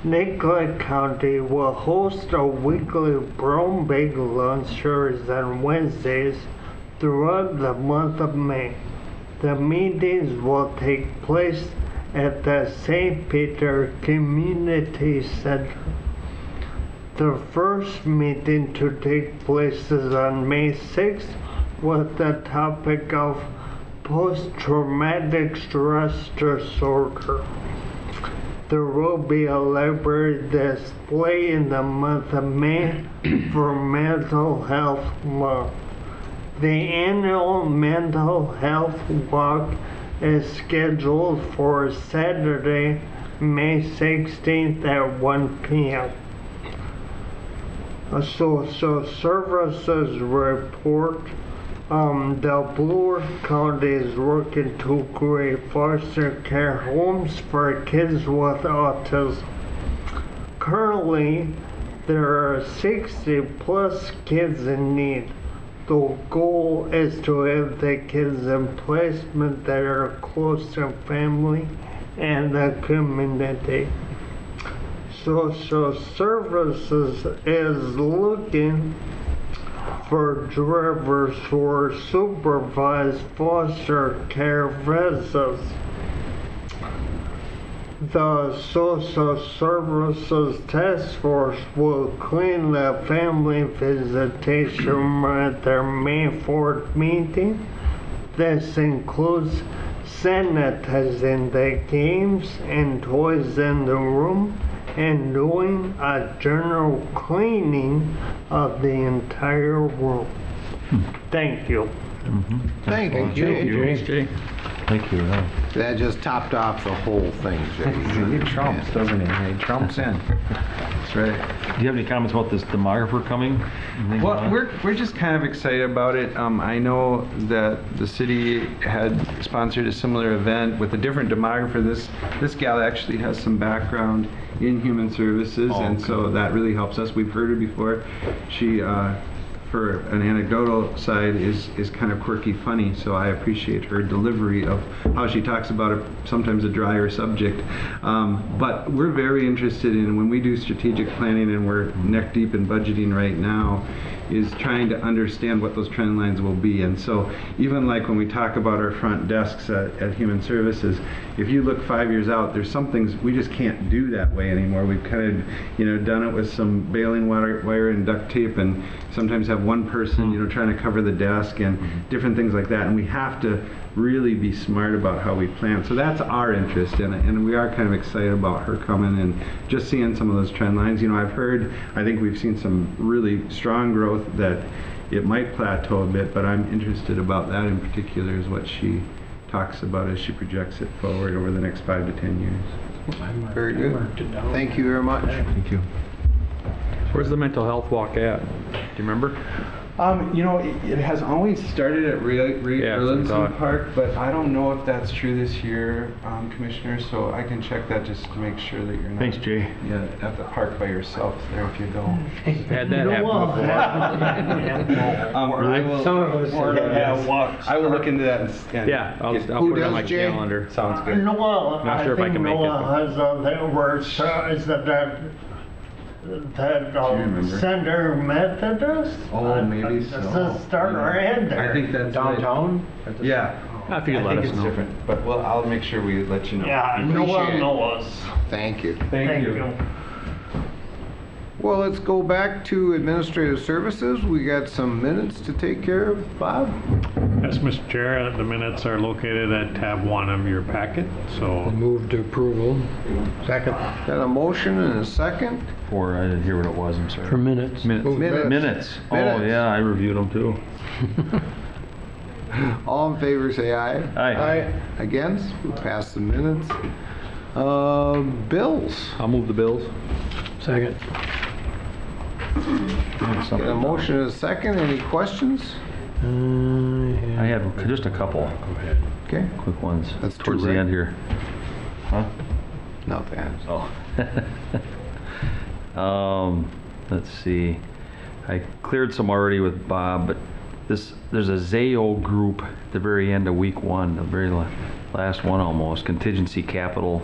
Nicollet County will host a weekly Brown Bag Lunchers on Wednesdays throughout the month of May. The meetings will take place at the St. Peter Community Center. The first meeting to take place is on May 6th with the topic of post-traumatic stress disorder. There will be a library display in the month of May for Mental Health Month. The annual Mental Health Walk is scheduled for Saturday, May 16th at 1 p.m. Social Services report. Del Blue County is working to create foster care homes for kids with autism. Currently, there are 60 plus kids in need. The goal is to have the kids in placement that are close to family and the community. Social Services is looking for drivers for supervised foster care visits. The Social Services Task Force will clean the family visitation at their May 4th meeting. This includes sanitizing the games and toys in the room and doing a general cleaning of the entire room. Thank you. Thank you, Jay. Thank you. That just topped off the whole thing, Jay. He trumps, doesn't he? He trumps in. That's right. Do you have any comments about this demographer coming? Anything Well, on it? we're just kind of excited about it. I know that the city had sponsored a similar event with a different demographer. This gal actually has some background in human services, and so that really helps us. We've heard her before. She, for an anecdotal side, is kind of quirky funny, so I appreciate her delivery of how she talks about sometimes a drier subject. But we're very interested in, when we do strategic planning, and we're neck deep in budgeting right now, is trying to understand what those trend lines will be. And so even like when we talk about our front desks at Human Services, if you look 5 years out, there's some things we just can't do that way anymore. We've kind of, done it with some baling wire and duct tape, and sometimes have one person, trying to cover the desk and different things like that. And we have to really be smart about how we plan. So that's our interest in it, and we are kind of excited about her coming and just seeing some of those trend lines. I think we've seen some really strong growth that it might plateau a bit, but I'm interested about that in particular, is what she talks about as she projects it forward over the next 5 to 10 years. Very good. Thank you very much. Thank you. Where's the mental health walk at? Do you remember? It has always started at Ray Burlinson Park, but I don't know if that's true this year, Commissioner, so I can check that just to make sure that you're not Thanks, Jay. at the park by yourself there if you don't. Had that happen before. Some of us have walks. I will look into that and Yeah, I'll get- put it on my does, Jay? calendar. Sounds good. Noah, Not sure if I can make it, Noah but- has other words. Is that remember? Center Methodist? Maybe so. Does it start or end there? I think that's Downtown? Yeah. If you I let think us it's know. different, but I'll make sure we let you know. Yeah, Noah Appreciate it. knows. Thank you. Thank you. Well, let's go back to administrative services. We got some minutes to take care of. Bob? Yes, Mr. Chair, the minutes are located at tab 1 of your packet, so Move to approval. Second. Got a motion and a second? Or I didn't hear what it was, I'm sorry. For minutes. Minutes. Minutes. Oh, yeah, I reviewed them too. All in favor, say aye. Aye. Against? We pass the minutes. Bills. I'll move the bills. Second. Got a motion and a second. Any questions? I have just a couple Okay. quick ones. That's two, towards the right? end here. Huh? No, thanks. Oh. Let's see. I cleared some already with Bob, but there's a ZAO group at the very end of week 1, the very last one almost, contingency capital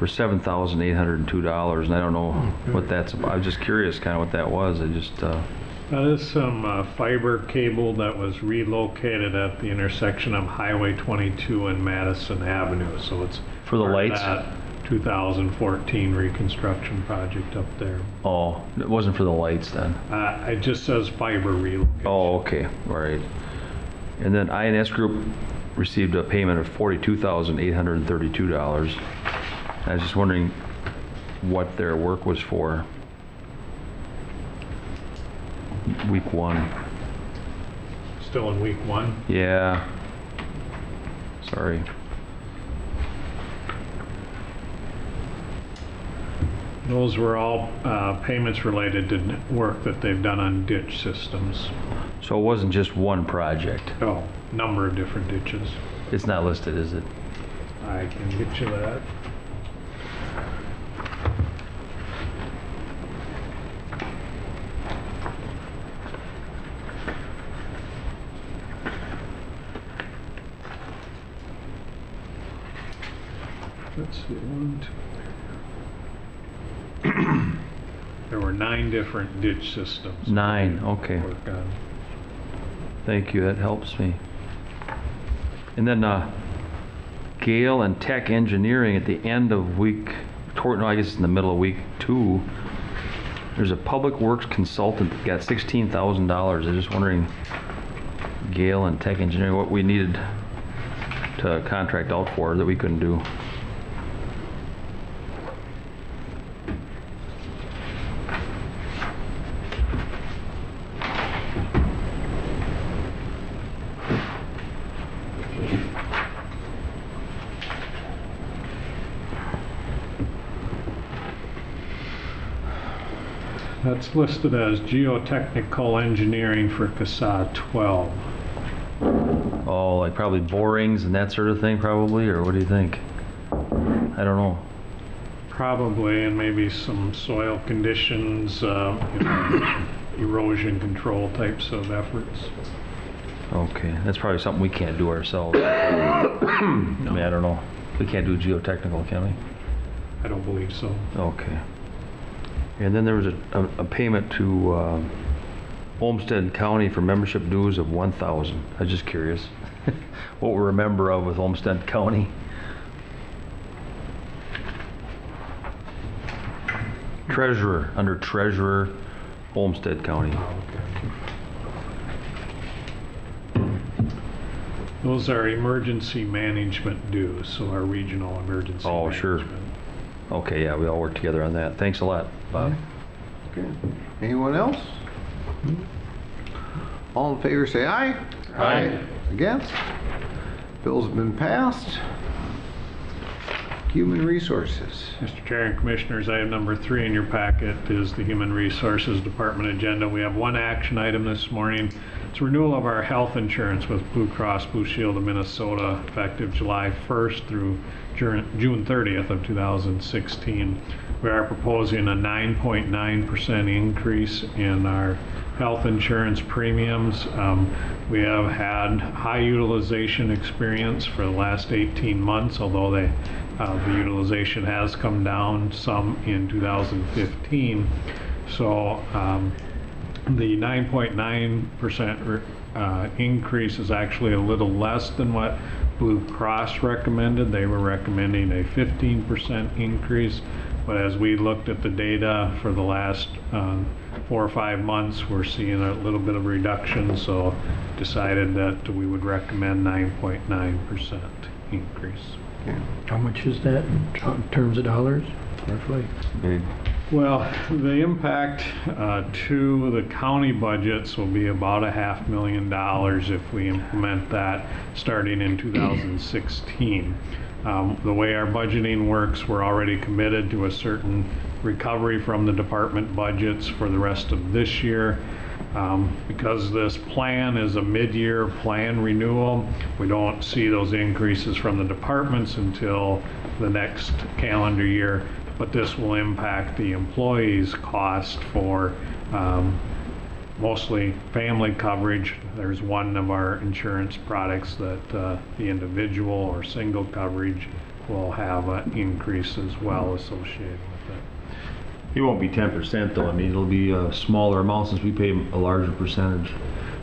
for $7,802, and I don't know what that's about. I was just curious kind of what that was. I just, That is some fiber cable that was relocated at the intersection of Highway 22 and Madison Avenue, so it's For the part of lights? that 2014 reconstruction project up there. oh, it wasn't for the lights then. It just says fiber relocation. Oh, okay, all right. And then INS Group received a payment of $42,832. I was just wondering what their work was for. Week 1. Still in week 1. Yeah. Sorry. Those were all payments related to work that they've done on ditch systems. So it wasn't just one project. Oh, number of different ditches. It's not listed, is it? I can get you that. Let's see, 1, 2, 3. There were 9 different ditch systems. 9, okay. Work on. Thank you, that helps me. And then Gale and Tech Engineering at the end of week, no, I guess it's in the middle of week 2. There's a public works consultant that got $16,000. I was just wondering, Gale and Tech Engineering, what we needed to contract out for that we couldn't do. That's listed as geotechnical engineering for CASA 12. Oh, like probably borings and that sort of thing probably, or what do you think? I don't know. Probably, and maybe some soil conditions, erosion control types of efforts. Okay, that's probably something we can't do ourselves. I mean, I don't know. We can't do geotechnical, can we? I don't believe so. Okay. And then there was a payment to Olmsted County for membership dues of $1,000. I was just curious what we're a member of with Olmsted County. Treasurer, under Treasurer, Olmsted County. Those are emergency management dues, so our regional emergency Oh, sure. management. Okay, yeah, we all work together on that. Thanks a lot, Bob. Okay. Anyone else? All in favor say aye. Aye. Against? Bills have been passed. Human Resources. Mr. Chair and Commissioners, item number 3 in your packet is the Human Resources Department agenda. We have one action item this morning. It's renewal of our health insurance with Blue Cross Blue Shield of Minnesota effective July 1st through June 30th of 2016. We are proposing a 9.9% increase in our health insurance premiums. We have had high utilization experience for the last 18 months, although the utilization has come down some in 2015. So the 9.9% increase is actually a little less than what Blue Cross recommended. They were recommending a 15% increase, but as we looked at the data for the last 4 or 5 months, we're seeing a little bit of reduction, so decided that we would recommend 9.9% increase. Okay. How much is that in terms of dollars, roughly? Big. Well, the impact to the county budgets will be about $500,000 if we implement that starting in 2016. The way our budgeting works, we're already committed to a certain recovery from the department budgets for the rest of this year. Because this plan is a mid-year plan renewal, we don't see those increases from the departments until the next calendar year, but this will impact the employees' cost for mostly family coverage. There's one of our insurance products that the individual or single coverage will have an increase as well associated with it. It won't be 10% though. I mean, it'll be a smaller amount since we pay a larger percentage.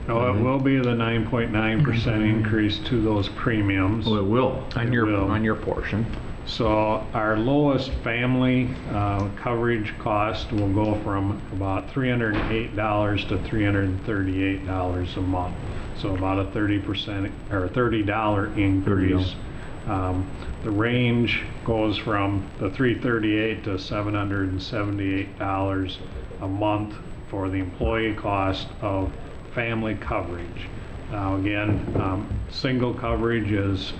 No, it will be the 9.9% increase to those premiums. Oh, it will? On your portion. So our lowest family coverage cost will go from about $308 to $338 a month. So about a 30% or $30 increase. The range goes from the $338 to $778 a month for the employee cost of family coverage. Now again, single coverage is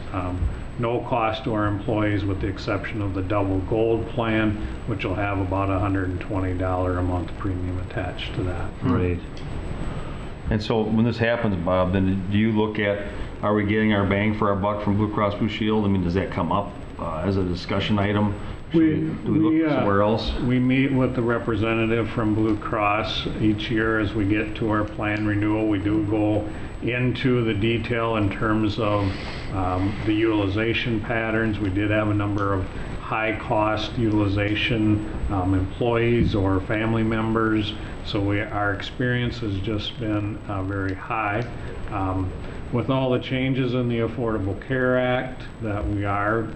no cost to our employees with the exception of the double gold plan, which will have about $120 a month premium attached to that. Right. And so when this happens, Bob, then do you look at, are we getting our bang for our buck from Blue Cross Blue Shield? I mean, does that come up as a discussion item? Do we look somewhere else? We meet with the representative from Blue Cross each year as we get to our plan renewal. We do go into the detail in terms of the utilization patterns. We did have a number of high cost utilization employees or family members, so our experience has just been very high. With all the changes in the Affordable Care Act that we are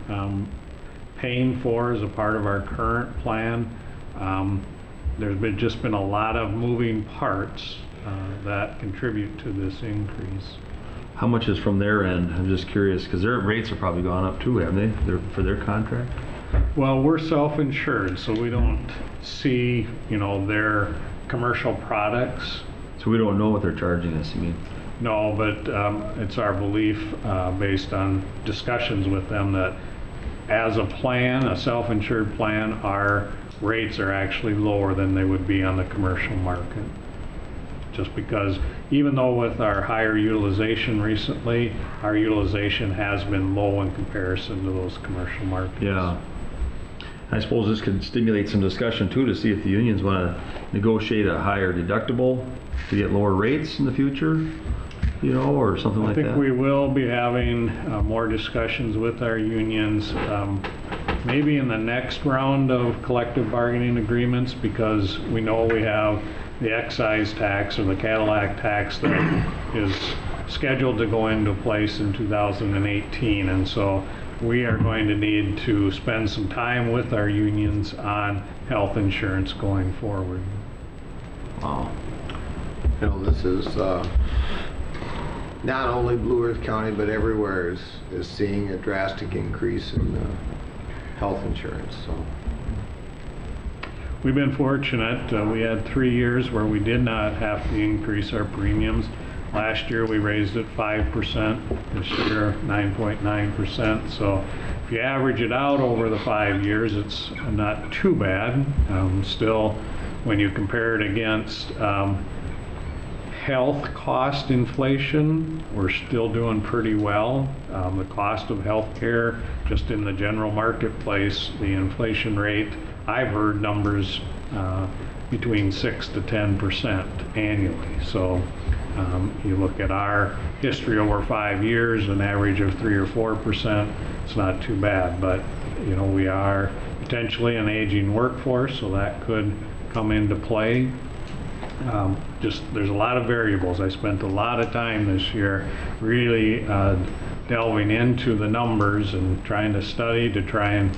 paying for as a part of our current plan, there's just been a lot of moving parts that contribute to this increase. How much is from their end? I'm just curious, because their rates have probably gone up too, haven't they, for their contract? Well, we're self-insured, so we don't see, their commercial products. So we don't know what they're charging us, you mean? No, but it's our belief, based on discussions with them, that as a plan, a self-insured plan, our rates are actually lower than they would be on the commercial market. Just because even though with our higher utilization recently, our utilization has been low in comparison to those commercial markets. Yeah. I suppose this could stimulate some discussion too to see if the unions want to negotiate a higher deductible to get lower rates in the future, or something like that. I think we will be having more discussions with our unions, maybe in the next round of collective bargaining agreements, because we know we have the excise tax or the Cadillac tax that is scheduled to go into place in 2018, and so we are going to need to spend some time with our unions on health insurance going forward. Wow. This is not only Blue Earth County, but everywhere is seeing a drastic increase in health insurance. So we've been fortunate. We had 3 years where we did not have to increase our premiums. Last year we raised it 5%, this year 9.9%. So if you average it out over the 5 years, it's not too bad. Still, when you compare it against health cost inflation, we're still doing pretty well. The cost of health care, just in the general marketplace, the inflation rate, I've heard numbers between 6 to 10% annually. So you look at our history over 5 years, an average of 3 or 4%, it's not too bad. But we are potentially an aging workforce, so that could come into play. There's a lot of variables. I spent a lot of time this year really delving into the numbers and trying to study to try and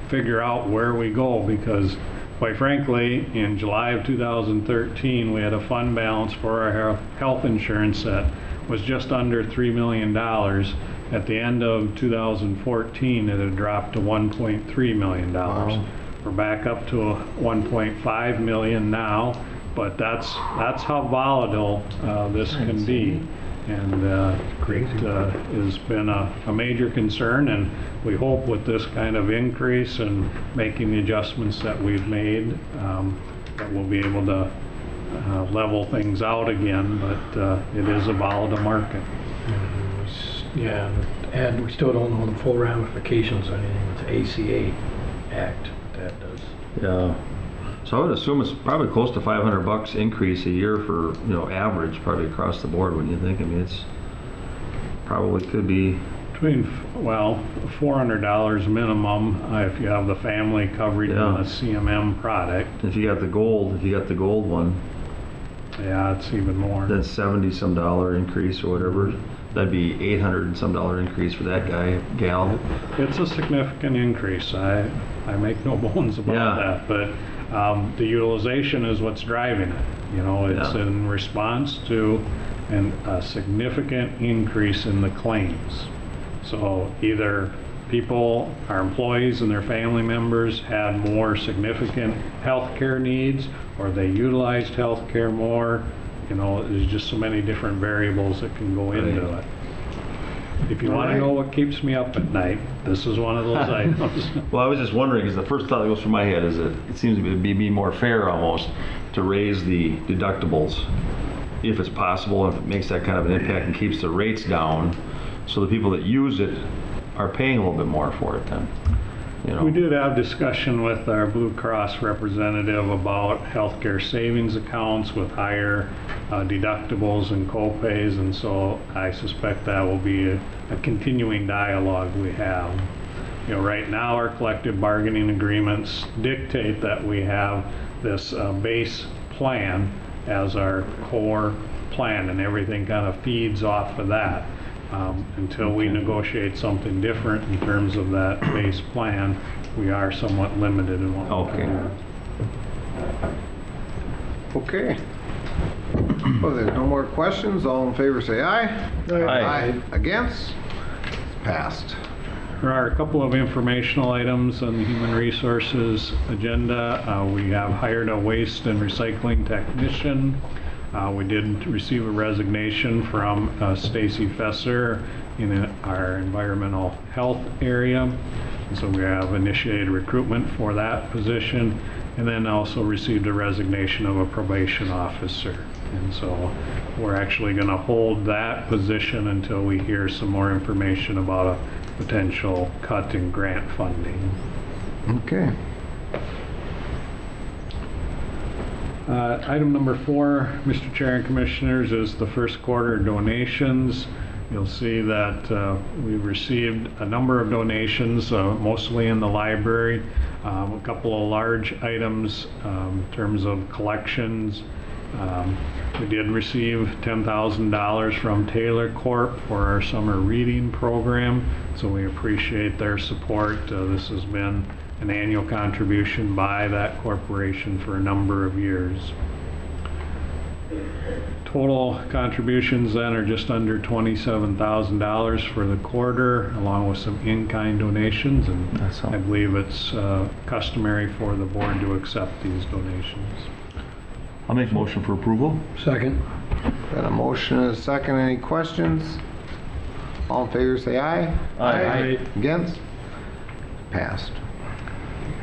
figure out where we go, because quite frankly, in July of 2013, we had a fund balance for our health insurance that was just under $3 million. At the end of 2014, it had dropped to $1.3 million. Wow. We're back up to $1.5 million now, but that's how volatile this can be. And it has been a major concern, and we hope with this kind of increase and making the adjustments that we've made that we'll be able to level things out again, but it is a volatile market. Yeah, and we still don't know the full ramifications on anything with the ACA Act that does. Yeah. So So I would assume it's probably close to $500 increase a year for, average, probably across the board, wouldn't you think? I mean, it's probably could be. Between, $400 minimum if you have the family coverage on the CMM product. If you got the gold one, Yeah, it's even more. then $70-some increase or whatever. That'd be $800-some increase for that guy, gal. It's a significant increase. I make no bones about that, but the utilization is what's driving it. It's in response to a significant increase in the claims. So either our employees and their family members had more significant health care needs, or they utilized health care more. There's just so many different variables that can go into it. If you want to know what keeps me up at night, this is one of those items. Well, I was just wondering, because the first thought that goes through my head is that it seems to be more fair almost to raise the deductibles if it's possible, if it makes that kind of an impact and keeps the rates down, so the people that use it are paying a little bit more for it then. We did have discussion with our Blue Cross representative about healthcare savings accounts with higher deductibles and co-pays, and so I suspect that will be a continuing dialogue we have. Right now our collective bargaining agreements dictate that we have this base plan as our core plan, and everything kind of feeds off of that. Until we negotiate something different in terms of that base plan, we are somewhat limited in what we can do. Okay. Well, there's no more questions. All in favor say aye. Aye. Against? Passed. There are a couple of informational items on the Human Resources agenda. We have hired a waste and recycling technician. We did receive a resignation from Stacy Fesser in our environmental health area. And so we have initiated recruitment for that position, and then also received a resignation of a probation officer. And so we're actually going to hold that position until we hear some more information about a potential cut in grant funding. Okay. Item number 4, Mr. Chair and Commissioners, is the first quarter donations. You'll see that we've received a number of donations, mostly in the library. A couple of large items in terms of collections. We did receive $10,000 from Taylor Corp for our summer reading program, so we appreciate their support. This has been an annual contribution by that corporation for a number of years. Total contributions then are just under $27,000 for the quarter, along with some in-kind donations, and I believe it's customary for the board to accept these donations. I'll make a motion for approval. Second. Got a motion and a second. Any questions? All in favor say aye. Aye. Against? Passed.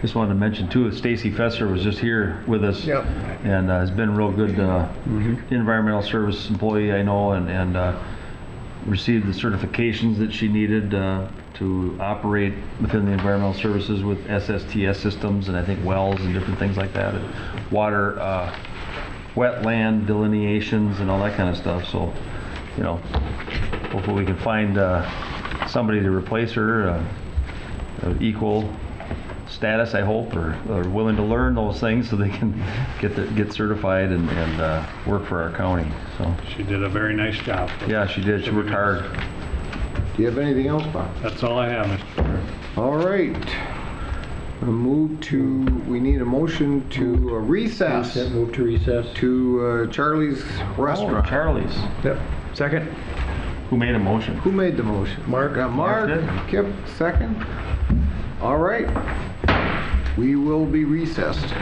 Just wanted to mention too, that Stacy Fesser was just here with us, and has been a real good environmental service employee, I know, and received the certifications that she needed to operate within the environmental services with SSTS systems, and I think wells and different things like that, and water, wetland delineations and all that kind of stuff. So, hopefully we can find somebody to replace her, equal status, I hope, or willing to learn those things so they can get certified and work for our county. So she did a very nice job. Yeah, she did. She worked hard. Do you have anything else, Bob? That's all I have, Mr. Chair. All right. We need a motion to recess. Move to recess. To Charlie's Restaurant. Oh, Charlie's. Yep. Second. Who made a motion? Who made the motion? Mark. Mark did. Kip, second. All right. We will be recessed.